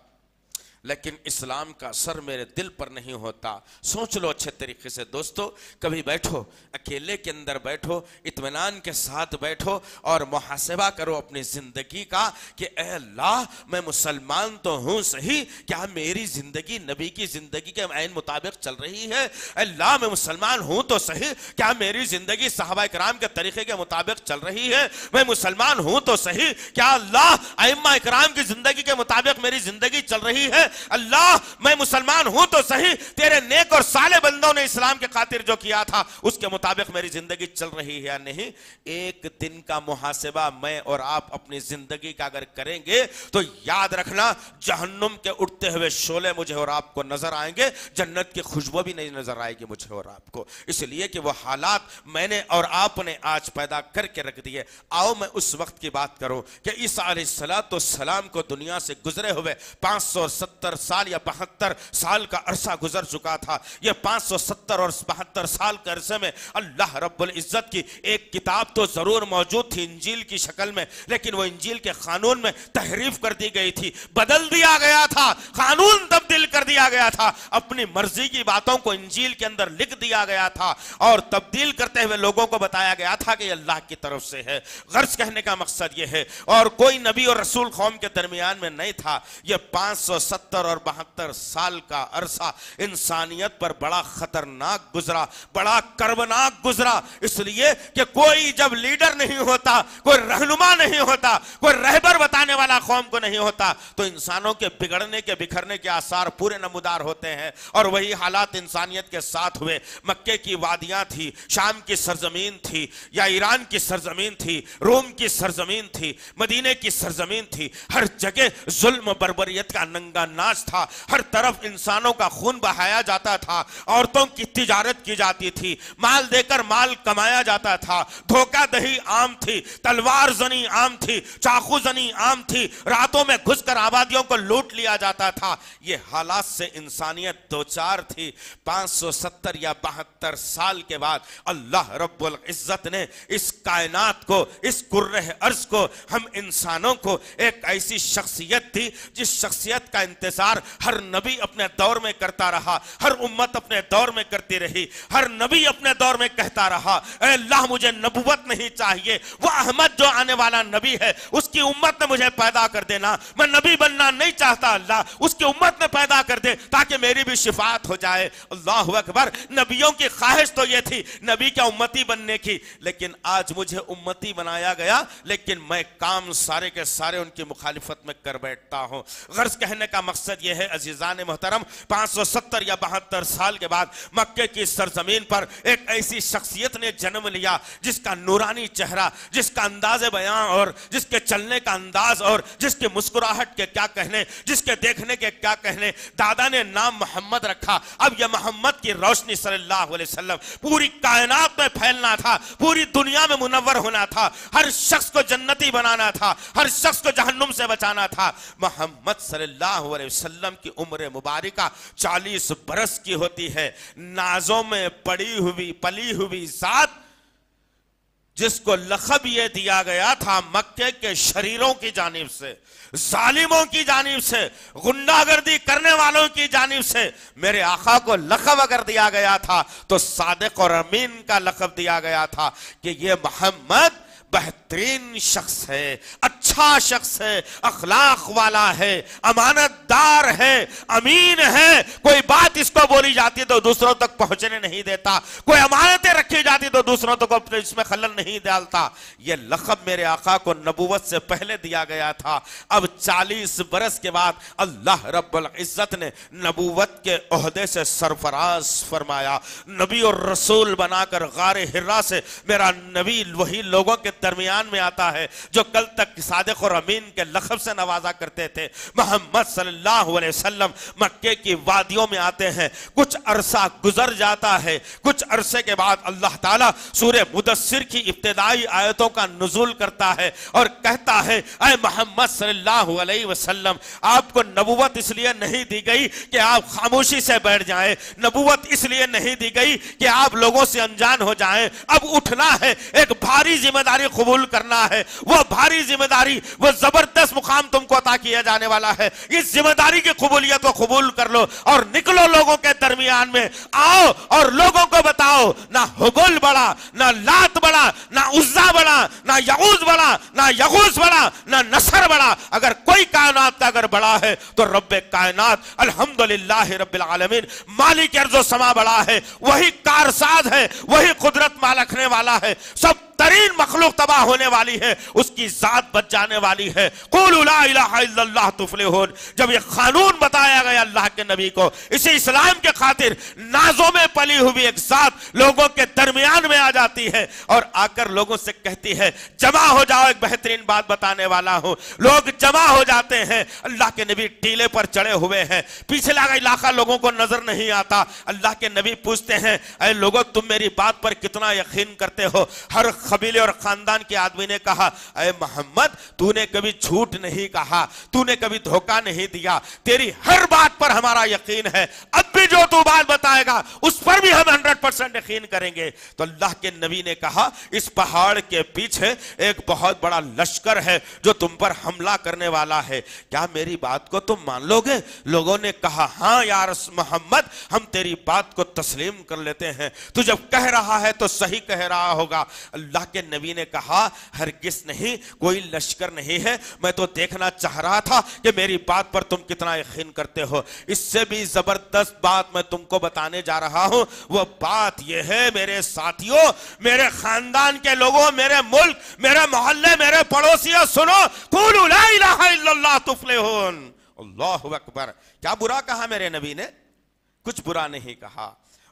لیکن اسلام کا اثر میرے دل پر نہیں ہوتا۔ سوچ لو اچھے طریقے سے دوستو، کبھی بیٹھو اکیلے کے اندر، بیٹھو اطمینان کے ساتھ بیٹھو اور محاسبہ کرو اپنی زندگی کا کہ اے اللہ میں مسلمان تو ہوں صحیح، کیا میری زندگی نبی کی زندگی کے عین مطابق چل رہی ہے؟ اے اللہ میں مسلمان ہوں تو صحیح، کیا میری زندگی صحابہ کرام کے طریقے کے مطابق چل رہی ہے؟ میں مسلمان ہوں تو صحیح، کیا اللہ ائمہ کرام کی زندگی کے مطابق میری زندگی چل رہی ہے؟ اللہ میں مسلمان ہوں تو صحیح، تیرے نیک اور صالح بندوں نے اسلام کے خاطر جو کیا تھا اس کے مطابق میری زندگی چل رہی ہے یا نہیں؟ ایک دن کا محاسبہ میں اور آپ اپنی زندگی کا اگر کریں گے تو یاد رکھنا جہنم کے اٹھتے ہوئے شعلے مجھے اور آپ کو نظر آئیں گے، جنت کی خوشبو بھی نہیں نظر آئے گی مجھے اور آپ کو، اس لیے کہ وہ حالات میں نے اور آپ نے آج پیدا کر کے رکھ دیے۔ آؤ میں اس وقت کی بات کروں کہ عیسیٰ علیہ السلام کو دنیا سے گزرے ہوئے 570 سال یا 72 سال کا عرصہ گزر چکا تھا۔ یہ 570 اور 72 سال کے عرصے میں اللہ رب العزت کی ایک کتاب تو ضرور موجود تھی انجیل کی شکل میں، لیکن وہ انجیل کے قانون میں تحریف کر دی گئی تھی، بدل دیا گیا تھا، قانون تبدیل کر دیا گیا تھا، اپنی مرضی کی باتوں کو انجیل کے اندر لکھ دیا گیا تھا اور تبدیل کرتے ہوئے لوگوں کو بتایا گیا تھا کہ یہ اللہ کی طرف سے ہے۔ غرض کہنے کا مقصد یہ ہے، اور کوئی نبی اور رسول قوم کے درمیان میں نہیں تھا۔ یہ 570 اور 72 سال کا عرصہ انسانیت پر بڑا خطرناک گزرا، بڑا کربناک گزرا، اس لیے کہ کوئی جب لیڈر نہیں ہوتا، کوئی رہنما نہیں ہوتا، کوئی رہبر بتانے والا قوم کو نہیں ہوتا، تو انسانوں کے بگڑنے کے بکھرنے کے آثار کردار پورے نمودار ہوتے ہیں، اور وہی حالات انسانیت کے ساتھ ہوئے۔ مکے کی وادیاں تھی، شام کی سرزمین تھی، یا ایران کی سرزمین تھی، روم کی سرزمین تھی، مدینے کی سرزمین تھی، ہر جگہ ظلم و بربریت کا ننگا ناچ تھا، ہر طرف انسانوں کا خون بہایا جاتا تھا، عورتوں کی تجارت کی جاتی تھی، مال دے کر مال کمایا جاتا تھا، دھوکہ دہی عام تھی، تلوار زنی عام تھی، چاقو زنی عام تھی، راتوں میں گھس کر آبادیوں کو لوٹ لیا جاتا تھا۔ یہ حالات سے انسانیت دوچار تھی۔ 570 یا 72 سال کے بعد اللہ رب العزت نے اس کائنات کو، اس کرہ ارض کو، ہم انسانوں کو ایک ایسی شخصیت دی جس شخصیت کا انتظار ہر نبی اپنے دور میں کرتا رہا، ہر امت اپنے دور میں کرتی رہی، ہر نبی اپنے دور میں کہتا رہا اے اللہ مجھے نبوت نہیں چاہیے، وہ احمد جو آنے والا نبی ہے اس کی امت نے مجھے پیدا کر دینا، میں نبی بننا نہیں چاہتا اللہ، اس کی امت نے پیدا کر دے تاکہ میری بھی شفاعت ہو جائے۔ اللہ اکبر، نبیوں کی خواہش تو یہ تھی نبی کا امتی بننے کی، لیکن آج مجھے امتی بنایا گیا لیکن میں کام سارے کے سارے ان کی مخالفت میں کر بیٹھتا ہوں۔ غرض کہنے کا مقصد یہ ہے عزیزان محترم، 570 یا 72 سال کے بعد مکے کی سرزمین پر ایک ایسی شخصیت نے جنم لیا جس کا نورانی چہرہ، جس کا انداز بیان اور جس کے چلنے کا انداز اور جس کے مسکراہٹ کے کیا کہنے، جس کے دیکھنے کے کیا کہنے، دادا نے نام محمد رکھا۔ اب یہ محمد کی روشنی صلی اللہ علیہ وسلم پوری کائنات میں پھیلنا تھا، پوری دنیا میں منور ہونا تھا، ہر شخص کو جنتی بنانا تھا، ہر شخص کو جہنم سے بچانا تھا۔ محمد صلی اللہ علیہ وسلم کی عمر مبارکہ 40 برس کی ہوتی ہے۔ نازوں میں پلی ہوئی ذات جس کو لقب یہ دیا گیا تھا مکے کے شریروں کی جانب سے، ظالموں کی جانب سے، غنڈہ گردی کرنے والوں کی جانب سے میرے آقا کو لقب اگر دیا گیا تھا تو صادق اور امین کا لقب دیا گیا تھا کہ یہ محمد بہترین شخص ہے، اچھا شخص ہے، اخلاق والا ہے، امانت دار ہے، امین ہے، کوئی بات اس کو بولی جاتی تو دوسروں تک پہنچنے نہیں دیتا، کوئی امانتیں رکھی جاتی تو دوسروں تک اس میں خلل نہیں ڈالتا۔ یہ لقب میرے آقا کو نبوت سے پہلے دیا گیا تھا۔ اب 40 برس کے بعد اللہ رب العزت نے نبوت کے عہدے سے سرفراز فرمایا، نبی اور رسول بنا کر غار حرا سے میرا نبی وہی لوگوں کے درمیان میں آتا ہے جو کل تک صادق اور امین کے لقب سے نوازا کرتے تھے۔ محمد صلی اللہ علیہ وسلم مکے کی وادیوں میں آتے ہیں، کچھ عرصہ گزر جاتا ہے، کچھ عرصے کے بعد اللہ تعالیٰ سورہ مدثر کی ابتدائی آیتوں کا نزول کرتا ہے اور کہتا ہے اے محمد صلی اللہ علیہ وسلم، آپ کو نبوت اس لیے نہیں دی گئی کہ آپ خاموشی سے بیٹھ جائیں، نبوت اس لیے نہیں دی گئی کہ آپ لوگوں سے انجان ہو جائیں، اب اٹھنا ہے، ایک بھاری ذمہ داری قبول کرنا ہے، وہ بھاری ذمہ داری، وہ زبردست مقام تم کو عطا کیا جانے والا ہے، اس ذمہ داری کی قبولیت کو قبول کر لو اور نکلو لوگوں کے درمیان میں، آؤ اور لوگوں کو بتاؤ نہ حبل بڑا، نہ لات بڑا، نہ عزا بڑا، نہ یغوث بڑا، نہ یغوث بڑا، نہ نصر بڑا، اگر کوئی کائنات کا اگر بڑا ہے تو رب کائنات الحمدللہ رب العالمین مالک ارض و سما بڑا ہے، وہی کارساز ہے، وہی قدرت مال رکھنے والا ہے، سب ترین مخلوق تباہ ہونے والی ہے، اس کی ذات بچ جانے والی ہے۔ قولوا لا الہ الا اللہ تفلحون۔ جب یہ قانون بتایا گیا اللہ کے نبی کو، اسی اسلام کے خاطر نازوں میں پلی ہوئی ایک ذات لوگوں کے درمیان میں آ جاتی ہے اور آ کر لوگوں سے کہتی ہے جمع ہو جاؤ، ایک بہترین بات بتانے والا ہوں۔ لوگ جمع ہو جاتے ہیں، اللہ کے نبی ٹیلے پر چڑھے ہوئے ہیں، پیچھے لگا علاقہ لوگوں کو نظر نہیں آتا۔ اللہ کے نبی پوچھتے ہیں اے لوگوں تم میری بات پر کتنا یقین کرتے ہو؟ ہر قبیلے اور خاندان کے آدمی نے کہا اے محمد تو نے کبھی جھوٹ نہیں کہا، تو نے کبھی دھوکہ نہیں دیا، تیری ہر بات پر ہمارا یقین ہے، اب بھی جو تو بات بتائے گا اس پر بھی ہم 100% یقین کریں گے۔ تو اللہ کے نبی نے کہا اس پہاڑ کے پیچھے ایک بہت بڑا لشکر ہے جو تم پر حملہ کرنے والا ہے، کیا میری بات کو تم مان لو گے؟ لوگوں نے کہا ہاں یا محمد ہم تیری بات کو تسلیم کر لیتے ہیں، تو جب کہہ رہا ہے تو صحیح کہہ رہا ہوگا۔ اللہ کے نبی نے کہا ہرگز نہیں، کوئی لشکر نہیں ہے، میں تو دیکھنا چاہ رہا تھا کہ میری بات پر تم کتنا یقین کرتے ہو۔ اس سے بھی زبردست بات میں تم کو بتانے جا رہا ہوں، وہ بات یہ ہے میرے ساتھیوں، میرے خاندان کے لوگوں، میرے ملک، میرے محلے، میرے پڑوسیوں، سنو قولوا لا الہ الا اللہ تفلحون۔ اللہ اکبر. کیا برا کہا میرے نبی نے؟ کچھ برا نہیں کہا.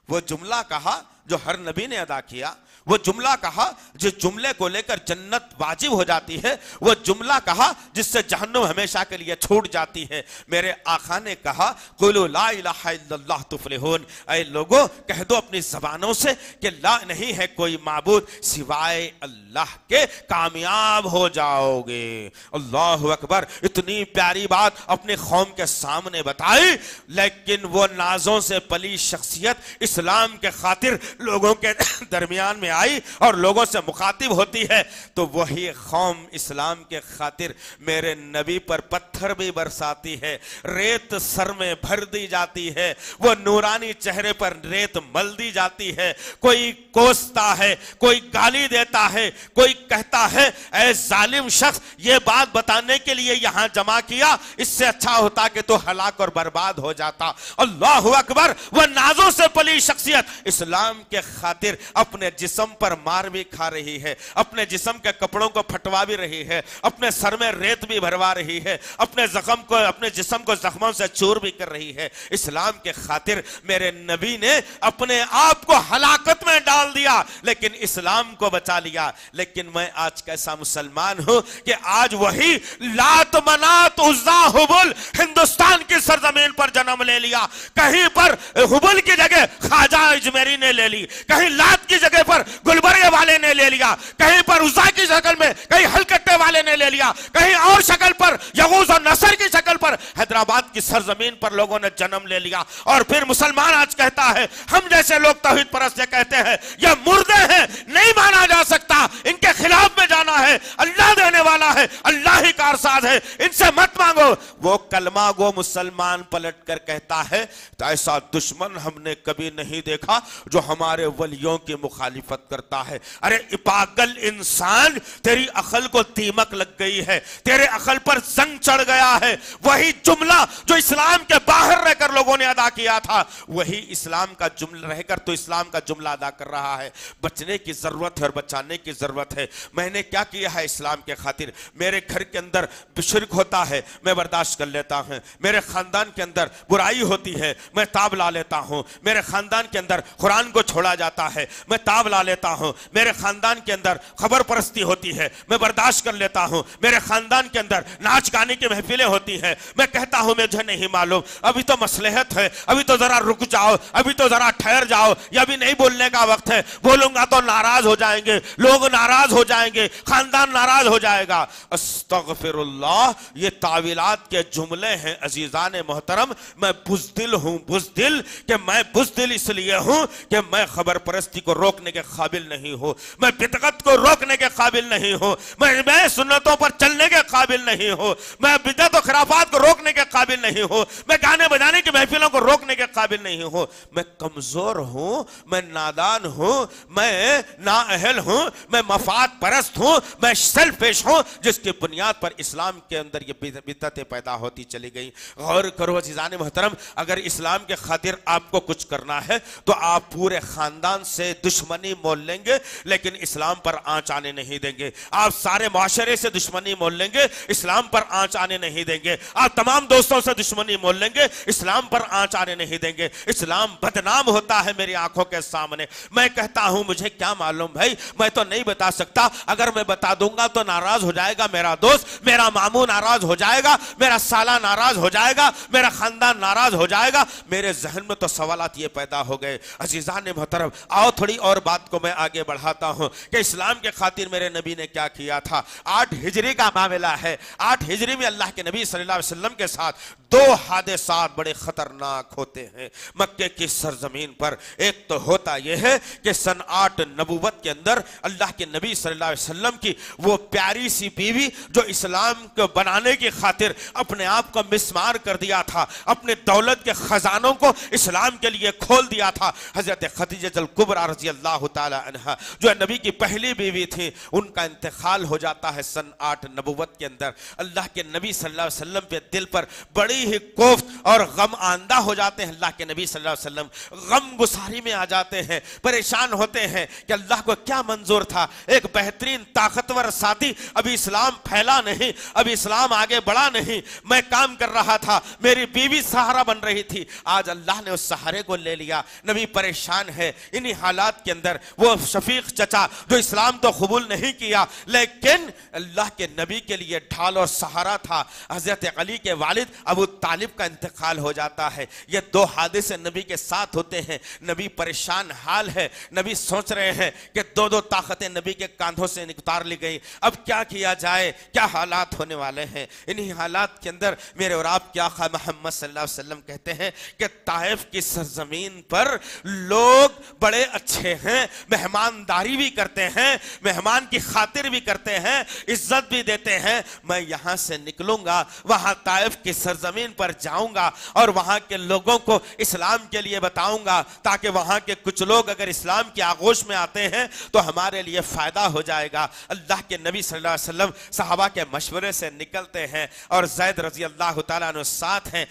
وہ جملہ کہا جو ہر نبی نے ادا کیا، وہ جملہ کہا جس جملے کو لے کر جنت واجب ہو جاتی ہے، وہ جملہ کہا جس سے جہنم ہمیشہ کے لیے چھوٹ جاتی ہے. میرے آقا نے کہا قولوا لا الہ الا اللہ تفلحون. اے لوگوں کہہ دو اپنی زبانوں سے کہ لا نہیں ہے کوئی معبود سوائے اللہ کے، کامیاب ہو جاؤ گے. اللہ اکبر. اتنی پیاری بات اپنی قوم کے سامنے بتائی، لیکن وہ نازوں سے پلی شخصیت اسلام کے خاطر لوگوں کے درمیان میں آئی اور لوگوں سے مخاطب ہوتی ہے تو وہی قوم اسلام کے خاطر میرے نبی پر پتھر بھی برساتی ہے، ریت سر میں بھر دی جاتی ہے، وہ نورانی چہرے پر ریت مل دی جاتی ہے. کوئی کوستا ہے، کوئی گالی دیتا ہے، کوئی کہتا ہے اے ظالم شخص یہ بات بتانے کے لیے یہاں جمع کیا، اس سے اچھا ہوتا کہ تو ہلاک اور برباد ہو جاتا. اللہ اکبر. وہ نازوں سے پلی شخصیت اسلام کے خاطر اپنے جسم پر مار بھی کھا رہی ہے، اپنے جسم کے کپڑوں کو پھٹوا بھی رہی ہے، اپنے سر میں ریت بھی بھروا رہی ہے، اپنے جسم کو زخموں سے چور بھی کر رہی ہے. اسلام کے خاطر میرے نبی نے اپنے آپ کو ہلاکت میں ڈال دیا لیکن اسلام کو بچا لیا. لیکن میں آج کیسا مسلمان ہوں کہ آج وہی لات منات عزا ہبل ہندوستان کی سرزمین پر جنم لے لیا. کہیں پر ہبل کی جگہ خواجہ اجمیری نے لے لی، کہیں لات کی جگہ پر گلبرگے والے نے لے لیا، کہیں پر عزا کی شکل میں کہیں ہلکٹے والے نے لے لیا، کہیں اور شکل پر یغوث اور نصر کی شکل پر حیدرآباد کی سرزمین پر لوگوں نے جنم لے لیا. اور پھر مسلمان آج کہتا ہے، ہم جیسے لوگ توحید پرست یہ کہتے ہیں یہ مردے ہیں، نہیں مانا جا سکتا، ان کے خلاف میں جانا ہے، اللہ دینے والا ہے، اللہ ہی کارساز ہے، ان سے مت مانگو. وہ کلمہ گو مسلمان پلٹ کر کہتا ہے تو ایسا دشمن ہم نے کبھی نہیں دیکھا جو ہمارے ولیوں کی مخالفت کرتا ہے. ارے پاگل انسان، تیری عقل کو دیمک لگ گئی ہے، تیرے عقل پر زنگ چڑھ گیا ہے. وہی جملہ جو اسلام کے باہر رہ کر لوگوں نے ادا کیا تھا وہی اسلام کا جملہ رہ کر تو اسلام کا جملہ ادا کر رہا ہے. بچنے کی ضرورت ہے اور بچانے کی ضرورت ہے. میں نے کیا کیا ہے اسلام کے خاطر؟ میرے گھر کے اندر شرک ہوتا ہے میں برداشت کر لیتا ہوں، میرے خاندان کے اندر برائی ہوتی ہے میں تاب لا لیتا ہوں، میرے خاندان کے اندر قرآن کو چھوڑا جاتا ہے میں تاب لا لیتا ہوں، میرے خاندان کے اندر خبر پرستی ہوتی ہے میں برداشت کر لیتا ہوں، میرے خاندان کے اندر ناچ گانے کی محفلیں ہوتی ہیں میں کہتا ہوں مجھے نہیں معلوم، ابھی تو مصلحت ہے، ابھی تو ذرا رک جاؤ، ابھی تو ذرا ٹھہر جاؤ، یا ابھی نہیں بولنے کا وقت ہے، بولوں گا تو ناراض ہو جائیں گے، لوگ ناراض ہو جائیں گے، خاندان ناراض ہو جائے گا. استغفر اللہ. یہ تعویلات کے جملے ہیں عزیزان محترم. میں بزدل ہوں، بزدل کہ میں بزدل اس لیے ہوں کہ میں خبر پرستی کو روکنے کے قابل نہیں ہوں، میں بدعت کو روکنے کے قابل نہیں ہوں، میں سنتوں پر چلنے کے قابل نہیں ہوں، میں بدعت و خرافات کو روکنے کے قابل نہیں ہوں، میں گانے بجانے کی محفلوں کو روکنے کے قابل نہیں ہوں. میں کمزور ہوں، میں نادان ہوں، میں نااہل ہوں، میں مفاد پرست ہوں، میں سیلفش ہوں، جس کی بنیاد پر اسلام کے اندر یہ بدعتیں پیدا ہوتی چلی گئی. غور کرو عزیزان محترم، اگر اسلام کے خاطر آپ کو کچھ کرنا ہے تو آپ پورے خاندان سے دشمنی مول لیں گے لیکن اسلام پر آنچ آنے نہیں دیں گے. آپ سارے معاشرے سے دشمنی مول لیں گے، اسلام پر آنچ آنے نہیں دیں گے. آپ تمام دوستوں سے دشمنی مول لیں گے، اسلام پر آنچ آنے نہیں دیں گے. اسلام بدنام ہوتا ہے میری آنکھوں کے سامنے. میں کہتا ہوں مجھے کیا معلوم بھائی، میں تو نہیں بتا سکتا، اگر میں بتا دوں گا تو ناراض ہو جائے گا میرا دوست، میرا ماموں ناراض ہو جائے گا، میرا سالہ ناراض ہو جائے گا، میرا خاندان ناراض ہو جائے گا. میرے ذہن میں تو سوالات یہ پیدا ہو گئے. عزیزان محترم آؤ تھوڑی اور بات کو میں آگے بڑھاتا ہوں کہ اسلام کے خاطر میرے نبی نے کیا کیا تھا. 8 ہجری کا معاملہ ہے. 8 ہجری میں اللہ کے نبی صلی اللہ علیہ وسلم کے ساتھ 2 حادثات بڑے خطرناک ہوتے ہیں مکے کی سرزمین پر. ایک تو ہوتا یہ ہے کہ سن 8 نبوت کے اندر اللہ کے نبی صلی اللہ علیہ وسلم کی وہ پیاری سی بیوی جو اسلام کو بنانے کی خاطر اپنے آپ کو مسمار کر دیا تھا، اپنے دولت کے خزانوں کو اسلام کے لیے کھول دیا تھا، حضرت خدیجہ الکبریٰ رضی اللہ تعالی عنہا جو نبی کی پہلی بیوی تھی، ان کا انتقال ہو جاتا ہے ہے سن 8 نبوت کے اندر اللہ کے نبی صلی اللہ علیہ وسلم پہ دل پر بڑی ہی کوفت اور غم آندہ ہو جاتے ہیں. اللہ کے نبی صلی اللہ علیہ وسلم غم گساری میں آ جاتے ہیں, پریشان ہوتے ہیں کہ اللہ کو کیا منظور تھا. ایک بہترین طاقتور ساتھی, ابھی اسلام پھیلا نہیں, ابھی اسلام آگے بڑھا نہیں, میں کام کر رہا تھا, میری بیوی سہارا بن رہی تھی, آج اللہ نے اس سہارے کو لے لیا. نبی پریشان ہے. انہی حالات کے اندر وہ شفیق چچا جو اسلام تو قبول نہیں کیا لیکن اللہ کے نبی کے لیے ڈھال اور سہارا تھا, حضرت علی کے والد ابو طالب کا انتقال ہو جاتا ہے. یہ دو حادثے نبی کے ساتھ ہوتے ہیں. نبی پریشان حال ہے. نبی سوچ رہے ہیں کہ دو طاقتیں نبی کے کاندھوں سے اتار لی گئی, اب کیا کیا جائے, کیا حالات ہونے والے ہیں. انہی حالات کے اندر میرے اور آپ کے آقا محمد صلی اللہ علیہ وسلم کہتے ہیں کہ طائف کی سرزمین پر لوگ بڑے اچھے ہیں, مہمانداری بھی کرتے ہیں, مہمان کی خاطر بھی کرتے ہیں, عزت بھی دیتے ہیں. میں یہاں سے نکلوں گا, وہاں طائف کی سرزمین پر جاؤں گا اور وہاں کے لوگوں کو اسلام کے لیے بتاؤں گا تاکہ وہاں کے کچھ لوگ اگر اسلام کی آغوش میں آتے ہیں تو ہمارے لیے فائدہ ہو جائے گا. اللہ کے نبی صلی اللہ علیہ وسلم صحابہ کے مشورے سے نکلتے ہیں اور زید رضی اللہ تعالیٰ عنہ ساتھ ہیں.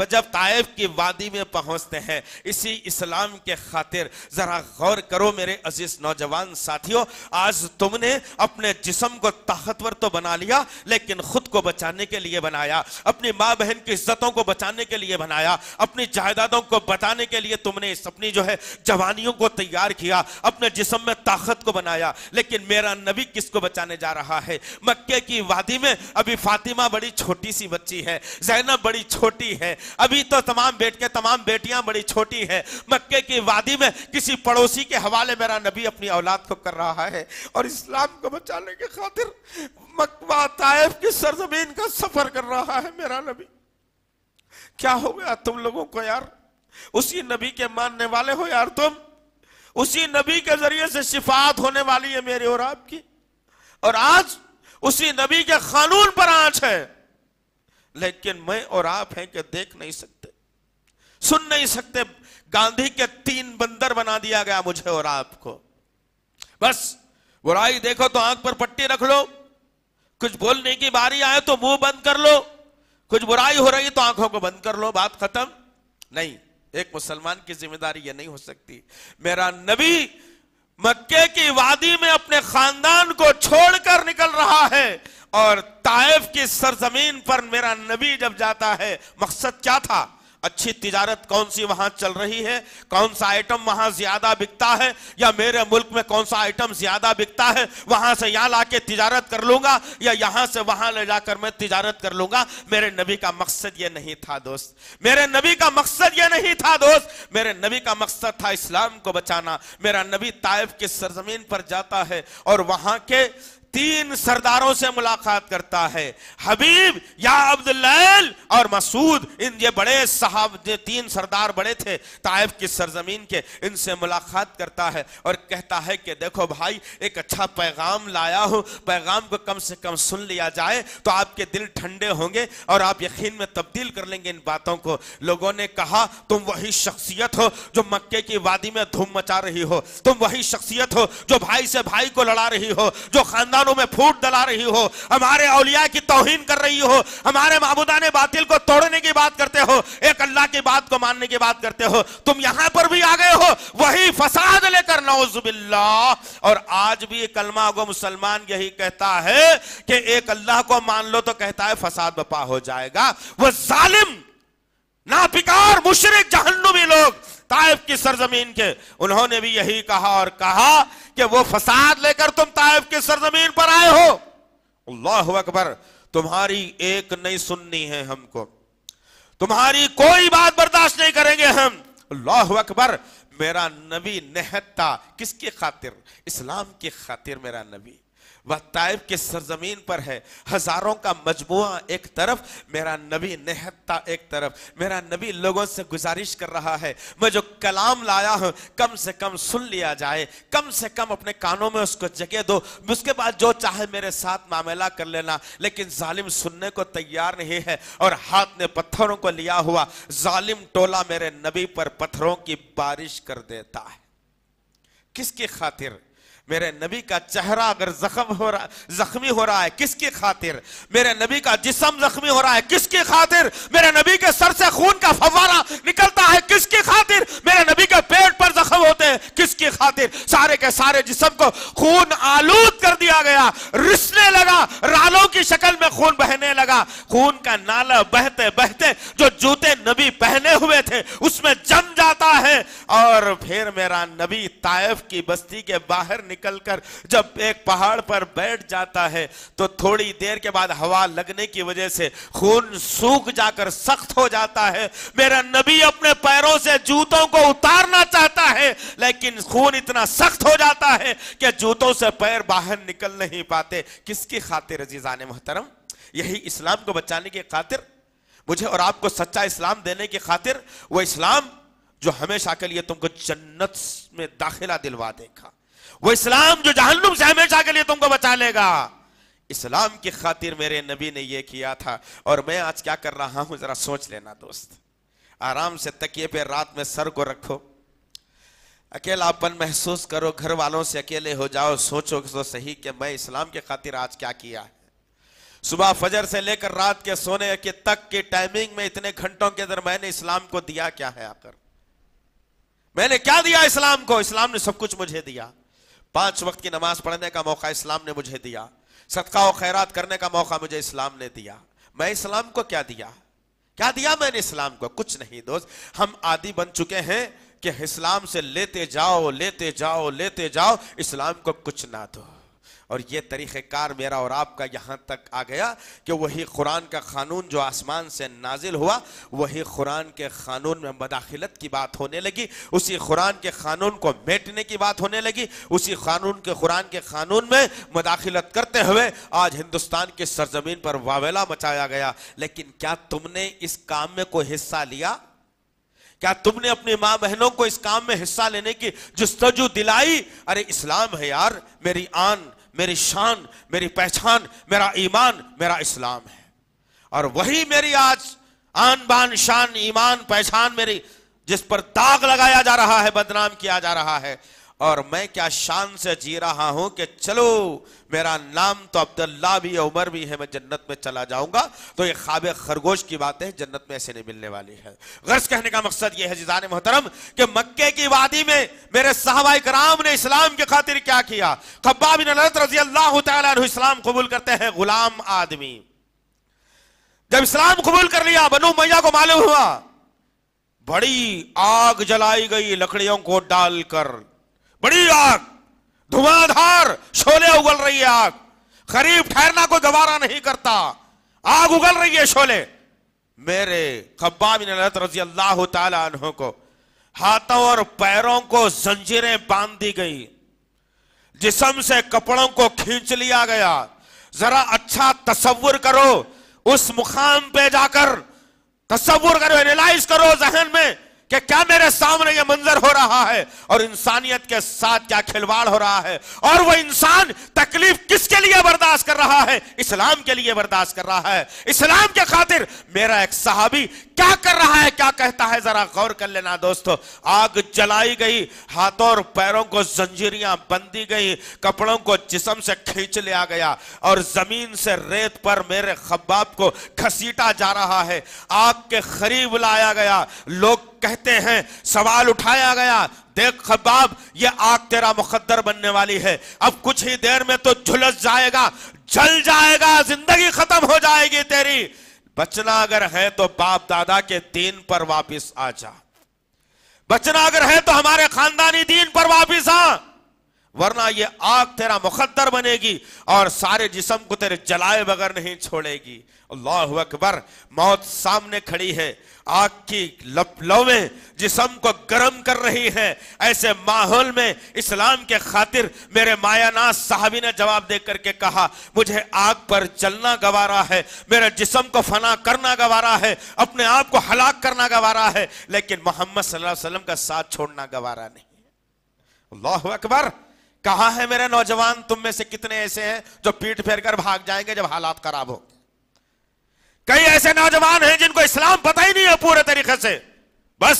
جب طائف کی وادی میں پہنچتے ہیں, اسی اسلام کے خاطر ذرا غور کرو میرے عزیز نوجوان ساتھیوں, آج تم نے اپنے جسم کو طاقتور تو بنا لیا لیکن خود کو بچانے کے لیے بنایا, اپنی ماں بہن کی عزتوں کو بچانے کے لیے بنایا, اپنی جائیدادوں کو بچانے کے لیے تم نے اپنی جوانیوں کو تیار کیا, اپنے جسم میں طاقت کو بنایا. لیکن میرا نبی کس کو بچانے جا رہا ہے؟ مکے کی وادی میں ابھی فاطمہ بڑی چھوٹی سی بچی ہے, زینب بڑی چھوٹی ہے, ابھی تو تمام بیٹیاں بڑی چھوٹی ہے. مکے کی وادی میں کسی پڑوسی کے حوالے میرا نبی اپنی اولاد کو کر رہا ہے اور اسلام کو بچانے کے خاطر مکہ طائف کی سرزمین کا سفر کر رہا ہے میرا نبی. کیا ہو گیا تم لوگوں کو یار؟ اسی نبی کے ماننے والے ہو یار تم, اسی نبی کے ذریعے سے شفاعت ہونے والی ہے میرے اور آپ کی, اور آج اسی نبی کے قانون پر آنچ ہے. لیکن میں اور آپ ہیں کہ دیکھ نہیں سکتے, سن نہیں سکتے. گاندھی کے 3 بندر بنا دیا گیا مجھے اور آپ کو. بس برائی دیکھو تو آنکھ پر پٹی رکھ لو, کچھ بولنے کی باری آئے تو منہ بند کر لو, کچھ برائی ہو رہی تو آنکھوں کو بند کر لو, بات ختم. نہیں, ایک مسلمان کی ذمہ داری یہ نہیں ہو سکتی. میرا نبی مکے کی وادی میں اپنے خاندان کو چھوڑ کر نکل رہا ہے اور طائف کی سرزمین پر میرا نبی جب جاتا ہے, مقصد کیا تھا؟ اچھی تجارت کون سی وہاں چل رہی ہے, کون سا آئٹم وہاں زیادہ بکتا ہے, یا میرے ملک میں کون سا آئٹم زیادہ بکتا ہے, وہاں سے یہاں لا کے تجارت کر لوں گا یا یہاں سے وہاں لے جا کر میں تجارت کر لوں گا. میرے نبی کا مقصد یہ نہیں تھا دوست, میرے نبی کا مقصد یہ نہیں تھا دوست. میرے نبی کا مقصد تھا اسلام کو بچانا. میرا نبی طائف کی سرزمین پر جاتا ہے اور وہاں کے 3 سرداروں سے ملاقات کرتا ہے. حبیب یا عبداللیل اور مسعود, یہ بڑے صحابہ 3 سردار بڑے تھے طائف کی سرزمین کے, ان سے ملاقات کرتا ہے اور کہتا ہے کہ دیکھو بھائی, ایک اچھا پیغام لایا ہوں, پیغام کو کم سے کم سن لیا جائے تو آپ کے دل ٹھنڈے ہوں گے اور آپ یقین میں تبدیل کر لیں گے ان باتوں کو. لوگوں نے کہا تم وہی شخصیت ہو جو مکے کی وادی میں دھوم مچا رہی ہو, تم وہی شخصیت ہو جو بھائی سے بھائی کو لڑا رہی ہو, جو خاندان میں پھوٹ ڈلا رہی ہو, ہمارے اولیاء کی توہین کر رہی ہو, ہمارے معبودان باطل کو توڑنے کی بات کرتے ہو, ایک اللہ کی بات کو ماننے کی بات کرتے ہو. تم یہاں پر بھی آ گئے ہو وہی فساد لے کر, نعوذ باللہ. اور آج بھی کلمہ گو مسلمان یہی کہتا ہے کہ ایک اللہ کو مان لو تو کہتا ہے فساد بپا ہو جائے گا. وہ ظالم ناپکار مشرک جہنمی لوگ طائف کی سرزمین کے, انہوں نے بھی یہی کہا اور کہا کہ وہ فساد لے کر تم طائف کی سرزمین پر آئے ہو. اللہ اکبر, تمہاری ایک نہیں سننی ہے ہم کو, تمہاری کوئی بات برداشت نہیں کریں گے ہم. اللہ اکبر. میرا نبی نہتا کس کی خاطر؟ اسلام کی خاطر. میرا نبی وہ طائف کے سرزمین پر ہے, ہزاروں کا مجموعہ ایک طرف, میرا نبی نہتا ایک طرف. میرا نبی لوگوں سے گزارش کر رہا ہے میں جو کلام لایا ہوں کم سے کم سن لیا جائے, کم سے کم اپنے کانوں میں اس کو جگہ دو, اس کے بعد جو چاہے میرے ساتھ معاملہ کر لینا. لیکن ظالم سننے کو تیار نہیں ہے اور ہاتھ نے پتھروں کو لیا ہوا ظالم ٹولہ میرے نبی پر پتھروں کی بارش کر دیتا ہے. کس کی خاطر؟ میرے نبی کا چہرہ اگر زخمی ہو رہا ہے کس کی خاطر؟ میرے نبی کا جسم زخمی ہو رہا ہے کس کی خاطر؟ میرے نبی کے سر سے خون کا فوارہ نکلتا ہے کس کی خاطر؟ میرے نبی کے پیٹ پر زخم ہوتے ہیں کس کی خاطر؟ سارے کے سارے جسم کو خون آلود کر دیا گیا، رسنے لگا، رالوں کی شکل میں خون بہنے لگا، خون کا نالا بہتے بہتے جو جوتے نبی پہنے ہوئے تھے اس میں جم جاتا ہے، اور پھر میرا نبی طائف کی بستی کے باہر نکل کر جب ایک پہاڑ پر بیٹھ جاتا ہے تو تھوڑی دیر کے بعد ہوا لگنے کی وجہ سے خون سوکھ جا کر سخت ہو جاتا ہے۔ میرا نبی اپنے پیروں سے جوتوں کو اتارنا چاہتا ہے لیکن خون اتنا سخت ہو جاتا ہے کہ جوتوں سے پیر باہر نکل نہیں پاتے۔ کس کی خاطر عزیزان محترم؟ یہی اسلام کو بچانے کی خاطر، مجھے اور آپ کو سچا اسلام دینے کی خاطر، وہ اسلام جو ہمیشہ کے لیے تم کو جنت میں داخلہ دلوا دے گا، وہ اسلام جو جہنم سے ہمیشہ کے لیے تم کو بچا لے گا۔ اسلام کی خاطر میرے نبی نے یہ کیا تھا، اور میں آج کیا کر رہا ہوں ذرا سوچ لینا دوست۔ آرام سے تکیے پہ رات میں سر کو رکھو، اکیلاپن محسوس کرو، گھر والوں سے اکیلے ہو جاؤ، سوچو تو صحیح کہ میں اسلام کی خاطر آج کیا کیا ہے۔ صبح فجر سے لے کر رات کے سونے کے تک کی ٹائمنگ میں اتنے گھنٹوں کے اندر میں نے اسلام کو دیا کیا ہے؟ آخر میں نے کیا دیا اسلام کو؟ اسلام نے سب کچھ مجھے دیا۔ 5 وقت کی نماز پڑھنے کا موقع اسلام نے مجھے دیا، صدقہ و خیرات کرنے کا موقع مجھے اسلام نے دیا۔ میں اسلام کو کیا دیا؟ کیا دیا میں نے اسلام کو؟ کچھ نہیں دوست۔ ہم عادی بن چکے ہیں کہ اسلام سے لیتے جاؤ لیتے جاؤ لیتے جاؤ، اسلام کو کچھ نہ دو۔ اور یہ طریقہ کار میرا اور آپ کا یہاں تک آ گیا کہ وہی قرآن کا قانون جو آسمان سے نازل ہوا، وہی قرآن کے قانون میں مداخلت کی بات ہونے لگی، اسی قرآن کے قانون کو میٹنے کی بات ہونے لگی، اسی قرآن کے قانون میں مداخلت کرتے ہوئے آج ہندوستان کی سرزمین پر واویلا مچایا گیا۔ لیکن کیا تم نے اس کام میں کوئی حصہ لیا؟ کیا تم نے اپنی ماں بہنوں کو اس کام میں حصہ لینے کی جستجو دلائی؟ ارے اسلام ہے یار، میری آن، میری شان، میری پہچان، میرا ایمان، میرا اسلام ہے، اور وہی میری آج آن بان شان ایمان پہچان میری، جس پر داغ لگایا جا رہا ہے، بدنام کیا جا رہا ہے۔ اور میں کیا شان سے جی رہا ہوں کہ چلو میرا نام تو عبداللہ بھی عمر بھی ہے، میں جنت میں چلا جاؤں گا۔ تو یہ خواب خرگوش کی بات ہے، جنت میں ایسے نہیں ملنے والی ہے۔ غرض کہنے کا مقصد یہ ہے عزیزان محترم کہ مکے کی وادی میں میرے صحابہ کرام نے اسلام کی خاطر کیا کیا۔ خباب بن الارت رضی اللہ تعالیٰ عنہ اسلام قبول کرتے ہیں، غلام آدمی، جب اسلام قبول کر لیا بنو امیہ کو معلوم ہوا، بڑی آگ جلائی گئی لکڑیوں کو ڈال کر، بڑی آگ، دھواں دھار شعلے اگل رہی ہے، آگ قریب ٹھہرنا کو گوارا نہیں کرتا، آگ اگل رہی ہے شعلے۔ میرے خباب بن الارت رضی اللہ تعالی عنہ کو ہاتھوں اور پیروں کو زنجیریں باندھ دی گئی، جسم سے کپڑوں کو کھینچ لیا گیا۔ ذرا اچھا تصور کرو، اس مقام پہ جا کر تصور کرو، انالائز کرو ذہن میں کہ کیا میرے سامنے یہ منظر ہو رہا ہے، اور انسانیت کے ساتھ کیا کھلواڑ ہو رہا ہے، اور وہ انسان تکلیف کس کے لیے برداشت کر رہا ہے؟ اسلام کے لیے برداشت کر رہا ہے۔ اسلام کے خاطر میرا ایک صحابی کیا کر رہا ہے، کیا کہتا ہے، ذرا غور کر لینا دوستو۔ آگ جلائی گئی، ہاتھوں اور پیروں کو زنجیریاں بندھی گئی، کپڑوں کو جسم سے کھینچ لیا گیا، اور زمین سے ریت پر میرے خباب کو گھسیٹا جا رہا ہے، آگ کے قریب لایا گیا۔ لوگ کہتے ہیں، سوال اٹھایا گیا، دیکھ خباب، یہ آگ تیرا مقدر بننے والی ہے، اب کچھ ہی دیر میں تو جھلس جائے گا، جل جائے گا، زندگی ختم ہو جائے گی تیری، بچنا اگر ہے تو باپ دادا کے دین پر واپس آ جا، بچنا اگر ہے تو ہمارے خاندانی دین پر واپس آ، ورنہ یہ آگ تیرا مقدر بنے گی اور سارے جسم کو تیرے جلائے بغیر نہیں چھوڑے گی۔ اللہ اکبر، موت سامنے کھڑی ہے، آگ کی لویں جسم کو گرم کر رہی ہے۔ ایسے ماحول میں اسلام کے خاطر میرے مایہ ناز صحابی نے جواب دے کر کے کہا، مجھے آگ پر جلنا گوارا ہے، میرے جسم کو فنا کرنا گوارا ہے، اپنے آپ کو ہلاک کرنا گوارا ہے، لیکن محمد صلی اللہ علیہ وسلم کا ساتھ چھوڑنا گوارا نہیں۔ اللہ اکبر، کہاں ہے میرے نوجوان؟ تم میں سے کتنے ایسے ہیں جو پیٹ پھیر کر بھاگ جائیں گے جب حالات خراب ہو؟ کئی ایسے نوجوان ہیں جن کو اسلام پتہ ہی نہیں ہے پورے طریقے سے، بس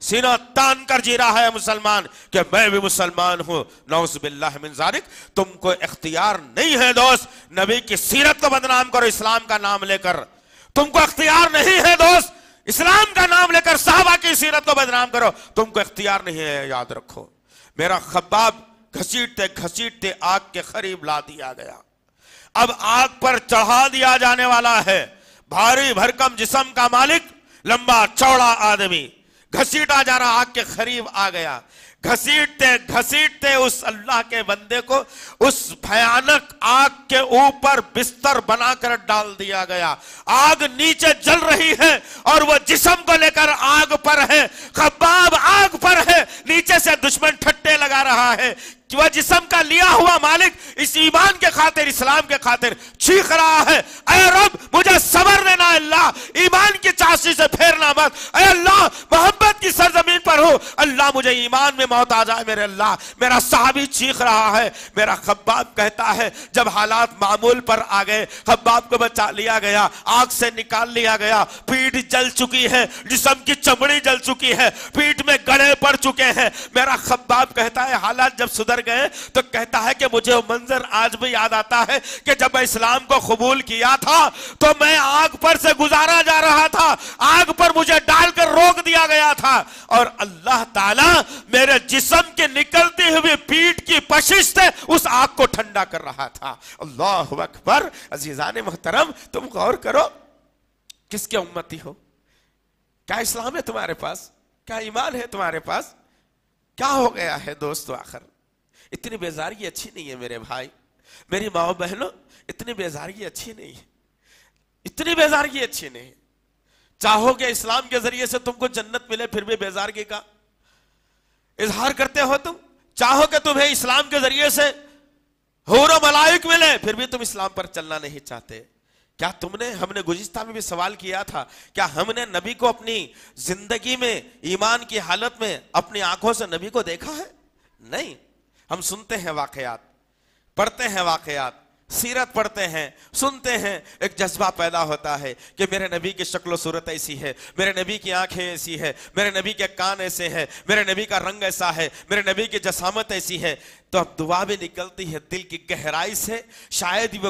سینہ تان کر جی رہا ہے مسلمان کہ میں بھی مسلمان ہوں، نعوذ باللہ من ذالک۔ تم کو اختیار نہیں ہے دوست نبی کی سیرت کو بدنام کرو اسلام کا نام لے کر، تم کو اختیار نہیں ہے دوست اسلام کا نام لے کر صحابہ کی سیرت کو بدنام کرو، تم کو اختیار نہیں ہے، یاد رکھو۔ میرا خباب گھسیٹتے گھسیٹتے آگ کے قریب لا دیا گیا، اب آگ پر چڑھا دیا جانے والا ہے، بھاری بھرکم جسم کا مالک، لمبا چوڑا آدمی گھسیٹا جا رہا، آگ کے قریب آ گیا، گھسیٹتے گھسیٹتے اس اللہ کے بندے کو اس بھیانک آگ کے اوپر بستر بنا کر ڈال دیا گیا۔ آگ نیچے جل رہی ہے اور وہ جسم کو لے کر آگ پر ہے، خباب آگ پر ہے، نیچے سے دشمن ٹھٹے لگا رہا ہے، وہ جسم کا لیا ہوا مالک اس ایمان کے خاطر اسلام کے خاطر چیخ رہا ہے، اے رب مجھے صبر دینا، اللہ ایمان کی چاشنی سے پھیرنا مت، اے اللہ محبت کی سرزمین پر ہو، اللہ مجھے ایمان میں موت آ جائے میرے اللہ۔ میرا صحابی چیخ رہا ہے، میرا خباب کہتا ہے جب حالات معمول پر آ گئے، خباب کو بچا لیا گیا، آگ سے نکال لیا گیا، پیٹ جل چکی ہے، جسم کی چمڑی جل چکی ہے، پیٹ میں گڑھے پڑ چکے ہیں۔ میرا خباب کہتا ہے حالات جب سدھر گئے تو کہتا ہے کہ مجھے وہ منظر آج بھی یاد آتا ہے کہ جب میں اسلام کو قبول کیا تھا تو میں آگ پر سے گزارا جا رہا تھا، آگ پر مجھے ڈال کر روک دیا گیا تھا اور اللہ تعالیٰ میرے جسم کے نکلتے ہوئے پیٹ کی پشش سے اس آگ کو ٹھنڈا کر رہا تھا۔ اللہ اکبر۔ عزیزان محترم تم غور کرو، کس کے امتی ہو؟ کیا اسلام ہے تمہارے پاس؟ کیا ایمان ہے تمہارے پاس؟ کیا ہو گیا ہے دوستو؟ آخر اتنی بیزارگی اچھی نہیں ہے میرے بھائی، میری ماں بہنوں، اتنی بیزارگی اچھی نہیں ہے، اتنی بیزارگی اچھی نہیں ہے۔ چاہو کہ اسلام کے ذریعے سے تم کو جنت ملے پھر بھی بیزارگی کا اظہار کرتے ہو تم، چاہو کہ تمہیں اسلام کے ذریعے سے حور و ملائک ملے پھر بھی تم اسلام پر چلنا نہیں چاہتے۔ کیا ہم نے گزشتہ میں بھی سوال کیا تھا، کیا ہم نے نبی کو اپنی زندگی میں ایمان کی حالت میں اپنی آنکھوں سے نبی کو دیکھا ہے؟ نہیں، ہم سنتے ہیں واقعات، پڑھتے ہیں واقعات، سیرت پڑھتے ہیں، سنتے ہیں، ایک جذبہ پیدا ہوتا ہے کہ میرے نبی کی شکل و صورت ایسی ہے، میرے نبی کی آنکھیں ایسی ہے، میرے نبی کے کان ایسے ہیں، میرے نبی کا رنگ ایسا ہے، میرے نبی کی جسامت ایسی ہے، تو اب دعا بھی نکلتی ہے دل کی گہرائی سے۔ شاید وہ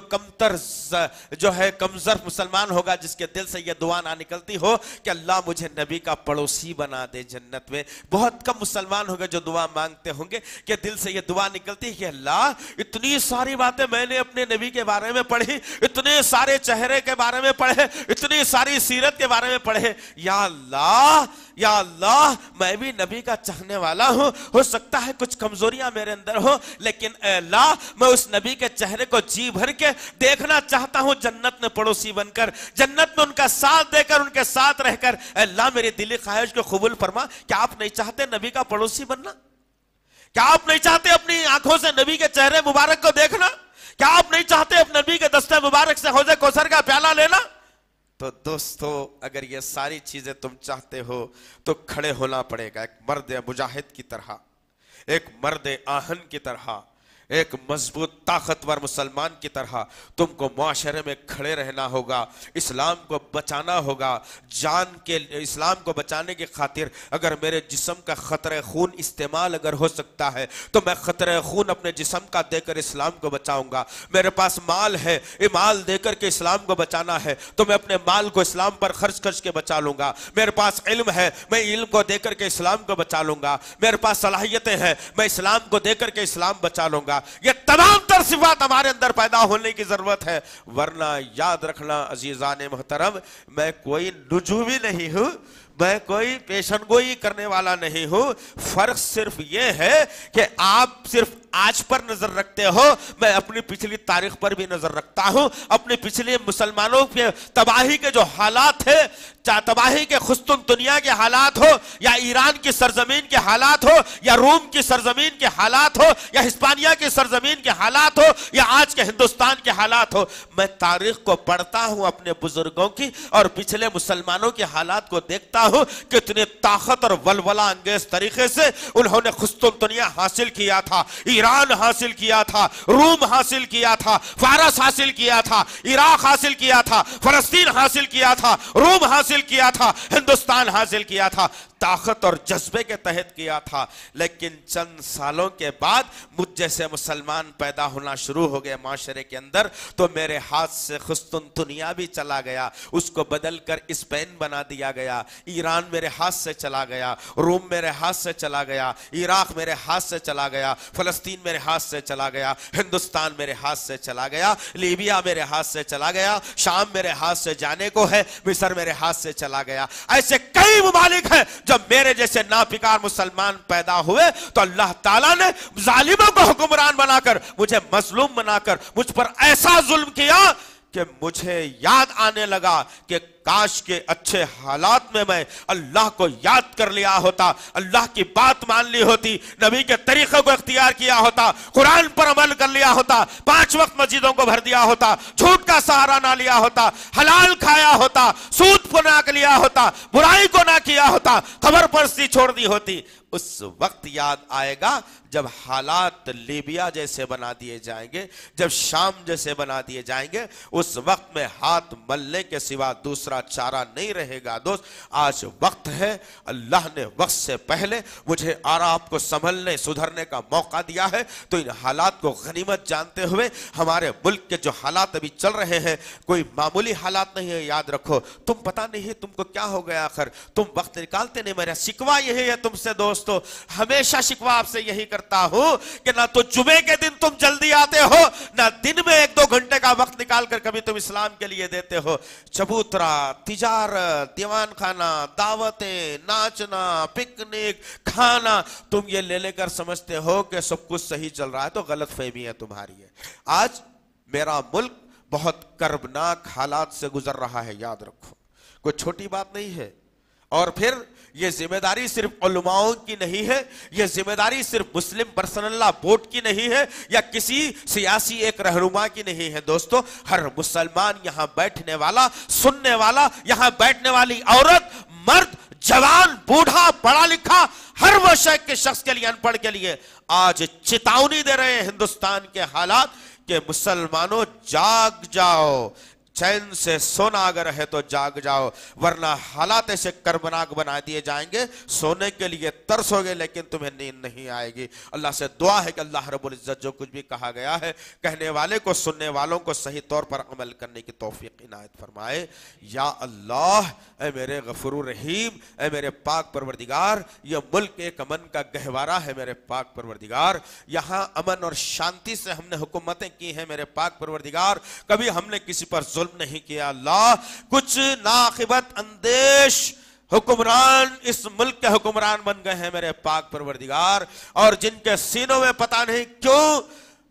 کمزور مسلمان ہوگا جس کے دل سے یہ دعا نہ نکلتی ہو کہ اللہ مجھے نبی کا پڑوسی بنا دے جنت میں۔ بہت کم مسلمان ہوگا جو دعا مانگتے ہوں گے کہ دل سے یہ دعا نکلتی ہے کہ اللہ اتنی ساری باتیں میں نے اپنے نبی کے بارے میں پڑھی، اتنے سارے چہرے کے بارے میں پڑھے، اتنی ساری سیرت کے بارے میں پڑھے، یا اللہ میں بھی نبی کا چاہنے والا ہوں، ہو سکتا ہے کچھ کمزوریاں میرے اندر ہو لیکن اے اللہ میں اس نبی کے چہرے کو جی بھر کے دیکھنا چاہتا ہوں جنت میں پڑوسی بن کر، جنت میں ان کا ساتھ دے کر، ان کے ساتھ رہ کر۔ اے اللہ میری دلی خواہش کو قبول فرما۔ کیا آپ نہیں چاہتے نبی کا پڑوسی بننا؟ کیا آپ نہیں چاہتے اپنی آنکھوں سے نبی کے چہرے مبارک کو دیکھنا؟ کیا آپ نہیں چاہتے اپنے نبی کے دستہ مبارک سے حوض کوثر کا پیالہ لینا؟ تو دوستو اگر یہ ساری چیزیں تم چاہتے ہو تو کھڑے ہونا پڑے گا، ایک مرد مجاہد کی طرح، ایک مرد آہن کی طرح، ایک مضبوط طاقتور مسلمان کی طرح تم کو معاشرے میں کھڑے رہنا ہوگا، اسلام کو بچانا ہوگا۔ اسلام کو بچانے کی خاطر اگر میرے جسم کا خطرہ خون استعمال اگر ہو سکتا ہے تو میں خطرہ خون اپنے جسم کا دے کر اسلام کو بچاؤں گا۔ میرے پاس مال ہے، یہ مال دے کر کے اسلام کو بچانا ہے تو میں اپنے مال کو اسلام پر خرچ کے بچا لوں گا۔ میرے پاس علم ہے، میں علم کو دے کر کے اسلام کو بچا لوں گا۔ میرے پاس صلاحیتیں ہیں، میں اسلام کو دے کر کے اسلام بچا لوں گا۔ یہ تمام تر صفات ہمارے اندر پیدا ہونے کی ضرورت ہے، ورنہ یاد رکھنا عزیزان محترم میں کوئی نجومی نہیں ہوں، میں کوئی پیشن گوئی کرنے والا نہیں ہوں۔ فرق صرف یہ ہے کہ آپ صرف آج پر نظر رکھتے ہو، میں اپنی پچھلی تاریخ پر بھی نظر رکھتا ہوں، اپنے پچھلے مسلمانوں کے تباہی کے جو حالات ہیں، چاہے تباہی کے خستن دنیا کے حالات ہو یا ایران کی سرزمین کے حالات ہو یا روم کی سرزمین کے حالات ہو یا ہسپانیہ کی سرزمین کے حالات ہو یا آج کے ہندوستان کے حالات ہو، میں تاریخ کو پڑھتا ہوں اپنے بزرگوں کی اور پچھلے مسلمانوں کے حالات کو دیکھتا ہوں کتنی طاقت اور ولولہ انگیز طریقے سے انہوں نے قسطنطنیہ حاصل کیا تھا، ایران حاصل کیا تھا، روم حاصل کیا تھا، فارس حاصل کیا تھا، عراق حاصل کیا تھا، فلسطین حاصل کیا تھا، روم حاصل کیا تھا، ہندوستان حاصل کیا تھا، طاقت اور جذبے کے تحت کیا تھا۔ لیکن چند سالوں کے بعد مجھ جیسے مسلمان پیدا ہونا شروع ہو گئے معاشرے کے اندر، تو میرے ہاتھ سے قسطنطنیہ بھی چلا گیا، اس کو بدل کر اسپین بنا دیا گیا، ایران میرے ہاتھ سے چلا گیا، روم میرے ہاتھ سے چلا گیا، عراق میرے ہاتھ سے چلا گیا، فلسطین میرے ہاتھ سے چلا گیا، ہندوستان میرے ہاتھ سے چلا گیا، لیبیا میرے ہاتھ سے چلا گیا، شام میرے ہاتھ سے جانے کو ہے، مصر میرے ہاتھ سے چلا گیا۔ ایسے کئی ممالک ہیں جب میرے جیسے ناپکار مسلمان پیدا ہوئے تو اللہ تعالیٰ نے ظالموں کو حکمران بنا کر، مجھے مظلوم بنا کر مجھ پر ایسا ظلم کیا کہ مجھے یاد آنے لگا کہ کاش کے اچھے حالات میں میں اللہ کو یاد کر لیا ہوتا، اللہ کی بات مان لی ہوتی، نبی کے طریقے کو اختیار کیا ہوتا، قرآن پر عمل کر لیا ہوتا، 5 وقت مسجدوں کو بھر دیا ہوتا، جھوٹ کا سہارا نہ لیا ہوتا، حلال کھایا ہوتا، سود کو نہ لیا ہوتا، برائی کو نہ کیا ہوتا، خبر پرستی چھوڑ دی ہوتی۔ اس وقت یاد آئے گا جب حالات لیبیا جیسے بنا دیے جائیں گے، جب شام جیسے بنا دیے جائیں گے، اس وقت میں ہاتھ ملنے کے سوا دوسرا چارہ نہیں رہے گا۔ دوست، آج وقت ہے، اللہ نے وقت سے پہلے مجھے اور آپ کو سنبھلنے سدھرنے کا موقع دیا ہے، تو ان حالات کو غنیمت جانتے ہوئے ہمارے ملک کے جو حالات ابھی چل رہے ہیں کوئی معمولی حالات نہیں ہے۔ یاد رکھو، تم پتہ نہیں تم کو کیا ہو گیا، آخر تم وقت نکالتے نہیں۔ میرا شکوہ یہی ہے تم سے دوستو، ہمیشہ شکوہ آپ سے یہی کرتا ہوں کہ نہ تو جمعے کے دن تم جلدی آتے ہو، نہ دن میں 1-2 گھنٹے کا وقت نکال کر کبھی تم اسلام کے لیے دیتے ہو۔ چبوترا، تجارت، دیوان خانہ، دعوتیں، ناچنا، پکنک، کھانا، تم یہ لے کر سمجھتے ہو کہ سب کچھ صحیح چل رہا ہے، تو غلط فہمی ہے تمہاری ہے۔ آج میرا ملک بہت کربناک حالات سے گزر رہا ہے، یاد رکھو، کوئی چھوٹی بات نہیں ہے۔ اور پھر یہ ذمہ داری صرف علماؤں کی نہیں ہے، یہ ذمہ داری صرف مسلم پرسنل لا بورڈ کی نہیں ہے یا کسی سیاسی ایک رہنما کی نہیں ہے۔ دوستو، ہر مسلمان یہاں بیٹھنے والا، سننے والا، یہاں بیٹھنے والی عورت، مرد، جوان، بوڑھا، پڑھا لکھا، ہر وہ شخص کے لیے، ان پڑھ کے لیے آج چتاونی دے رہے ہیں ہندوستان کے حالات کہ مسلمانوں جاگ جاؤ، چین سے سونا اگر ہے تو جاگ جاؤ، ورنہ حالات ایسے کربناک بنا دیے جائیں گے، سونے کے لیے ترسو گے لیکن تمہیں نیند نہیں آئے گی۔ اللہ سے دعا ہے کہ اللہ رب العزت جو کچھ بھی کہا گیا ہے، کہنے والے کو، سننے والوں کو صحیح طور پر عمل کرنے کی توفیق عنایت فرمائے۔ یا اللہ، اے میرے غفور الرحیم، اے میرے پاک پروردگار، یہ ملک ایک امن کا گہوارہ ہے میرے پاک پروردگار، یہاں امن اور شانتی سے ہم نے حکومتیں کی ہیں میرے پاک پروردگار، کبھی ہم نے کسی پر ظلم نہیں کیا۔ اللہ، کچھ ناقبت اندیش حکمران اس ملک کے حکمران بن گئے ہیں میرے پاک پروردگار، اور جن کے سینوں میں پتہ نہیں کیوں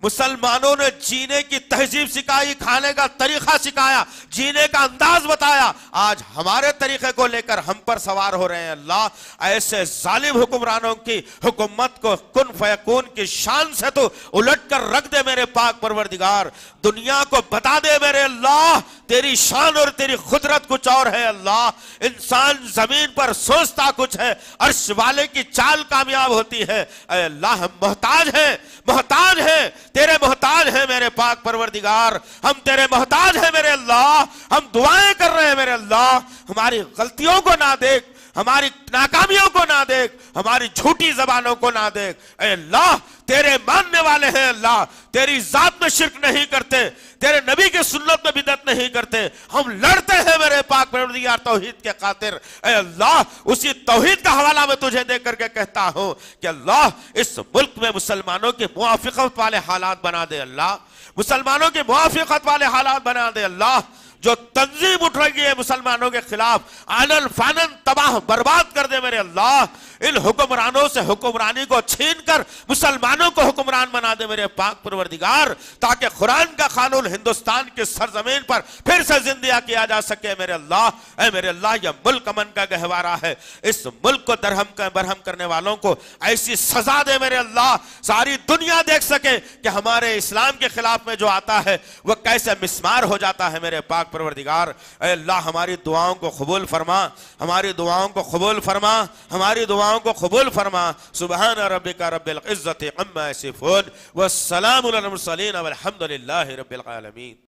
مسلمانوں نے جینے کی تہذیب سکھائی، کھانے کا طریقہ سکھایا، جینے کا انداز بتایا، آج ہمارے طریقے کو لے کر ہم پر سوار ہو رہے ہیں۔ اللہ، ایسے ظالم حکمرانوں کی حکومت کو کن فیکون کی شان سے تو الٹ کر رکھ دے میرے پاک پروردگار، دنیا کو بتا دے میرے اللہ تیری شان اور تیری قدرت کچھ اور ہے۔ اللہ، انسان زمین پر سوچتا کچھ ہے، عرش والے کی چال کامیاب ہوتی ہے۔ اے اللہ، ہم محتاج ہیں، محتاج ہیں، تیرے محتاج ہیں میرے پاک پروردگار، ہم تیرے محتاج ہیں میرے اللہ، ہم دعائیں کر رہے ہیں میرے اللہ، ہماری غلطیوں کو نہ دیکھ، ہماری ناکامیوں کو نہ دیکھ، ہماری جھوٹی زبانوں کو نہ دیکھ۔ اے اللہ، تیرے ماننے والے ہیں اللہ، تیری ذات میں شرک نہیں کرتے، تیرے نبی کی سنت میں بدعت نہیں کرتے، ہم لڑتے ہیں میرے پاک پروردگار توحید کے خاطر۔ اے اللہ، اسی توحید کا حوالہ میں تجھے دے کر کے کہتا ہوں کہ اللہ، اس ملک میں مسلمانوں کی موافقت والے حالات بنا دے اللہ، مسلمانوں کی موافقت والے حالات بنا دے اللہ۔ جو تنظیم اٹھ رہی ہے مسلمانوں کے خلاف، آنن فانن تباہ برباد کر دے میرے اللہ، ان حکمرانوں سے حکمرانی کو چھین کر مسلمانوں کو حکمران بنا دے میرے پاک پروردگار، تاکہ قرآن کا قانون ہندوستان کی سرزمین پر پھر سے زندہ کیا جا سکے میرے اللہ۔ اے میرے اللہ، یہ ملک امن کا گہوارہ ہے، اس ملک کو برہم کرنے والوں کو ایسی سزا دے میرے اللہ، ساری دنیا دیکھ سکے کہ ہمارے اسلام کے خلاف میں جو آتا ہے وہ کیسے مسمار ہو جاتا ہے میرے پاک پروردگار۔ اے اللہ ہماری دعاؤں کو قبول فرما، ہماری دعاؤں کو قبول فرما، ہماری دعاؤں کو قبول فرما۔ سبحان ربک رب العزت عما یصفون والسلام علی المرسلین والحمد للہ رب العالمین۔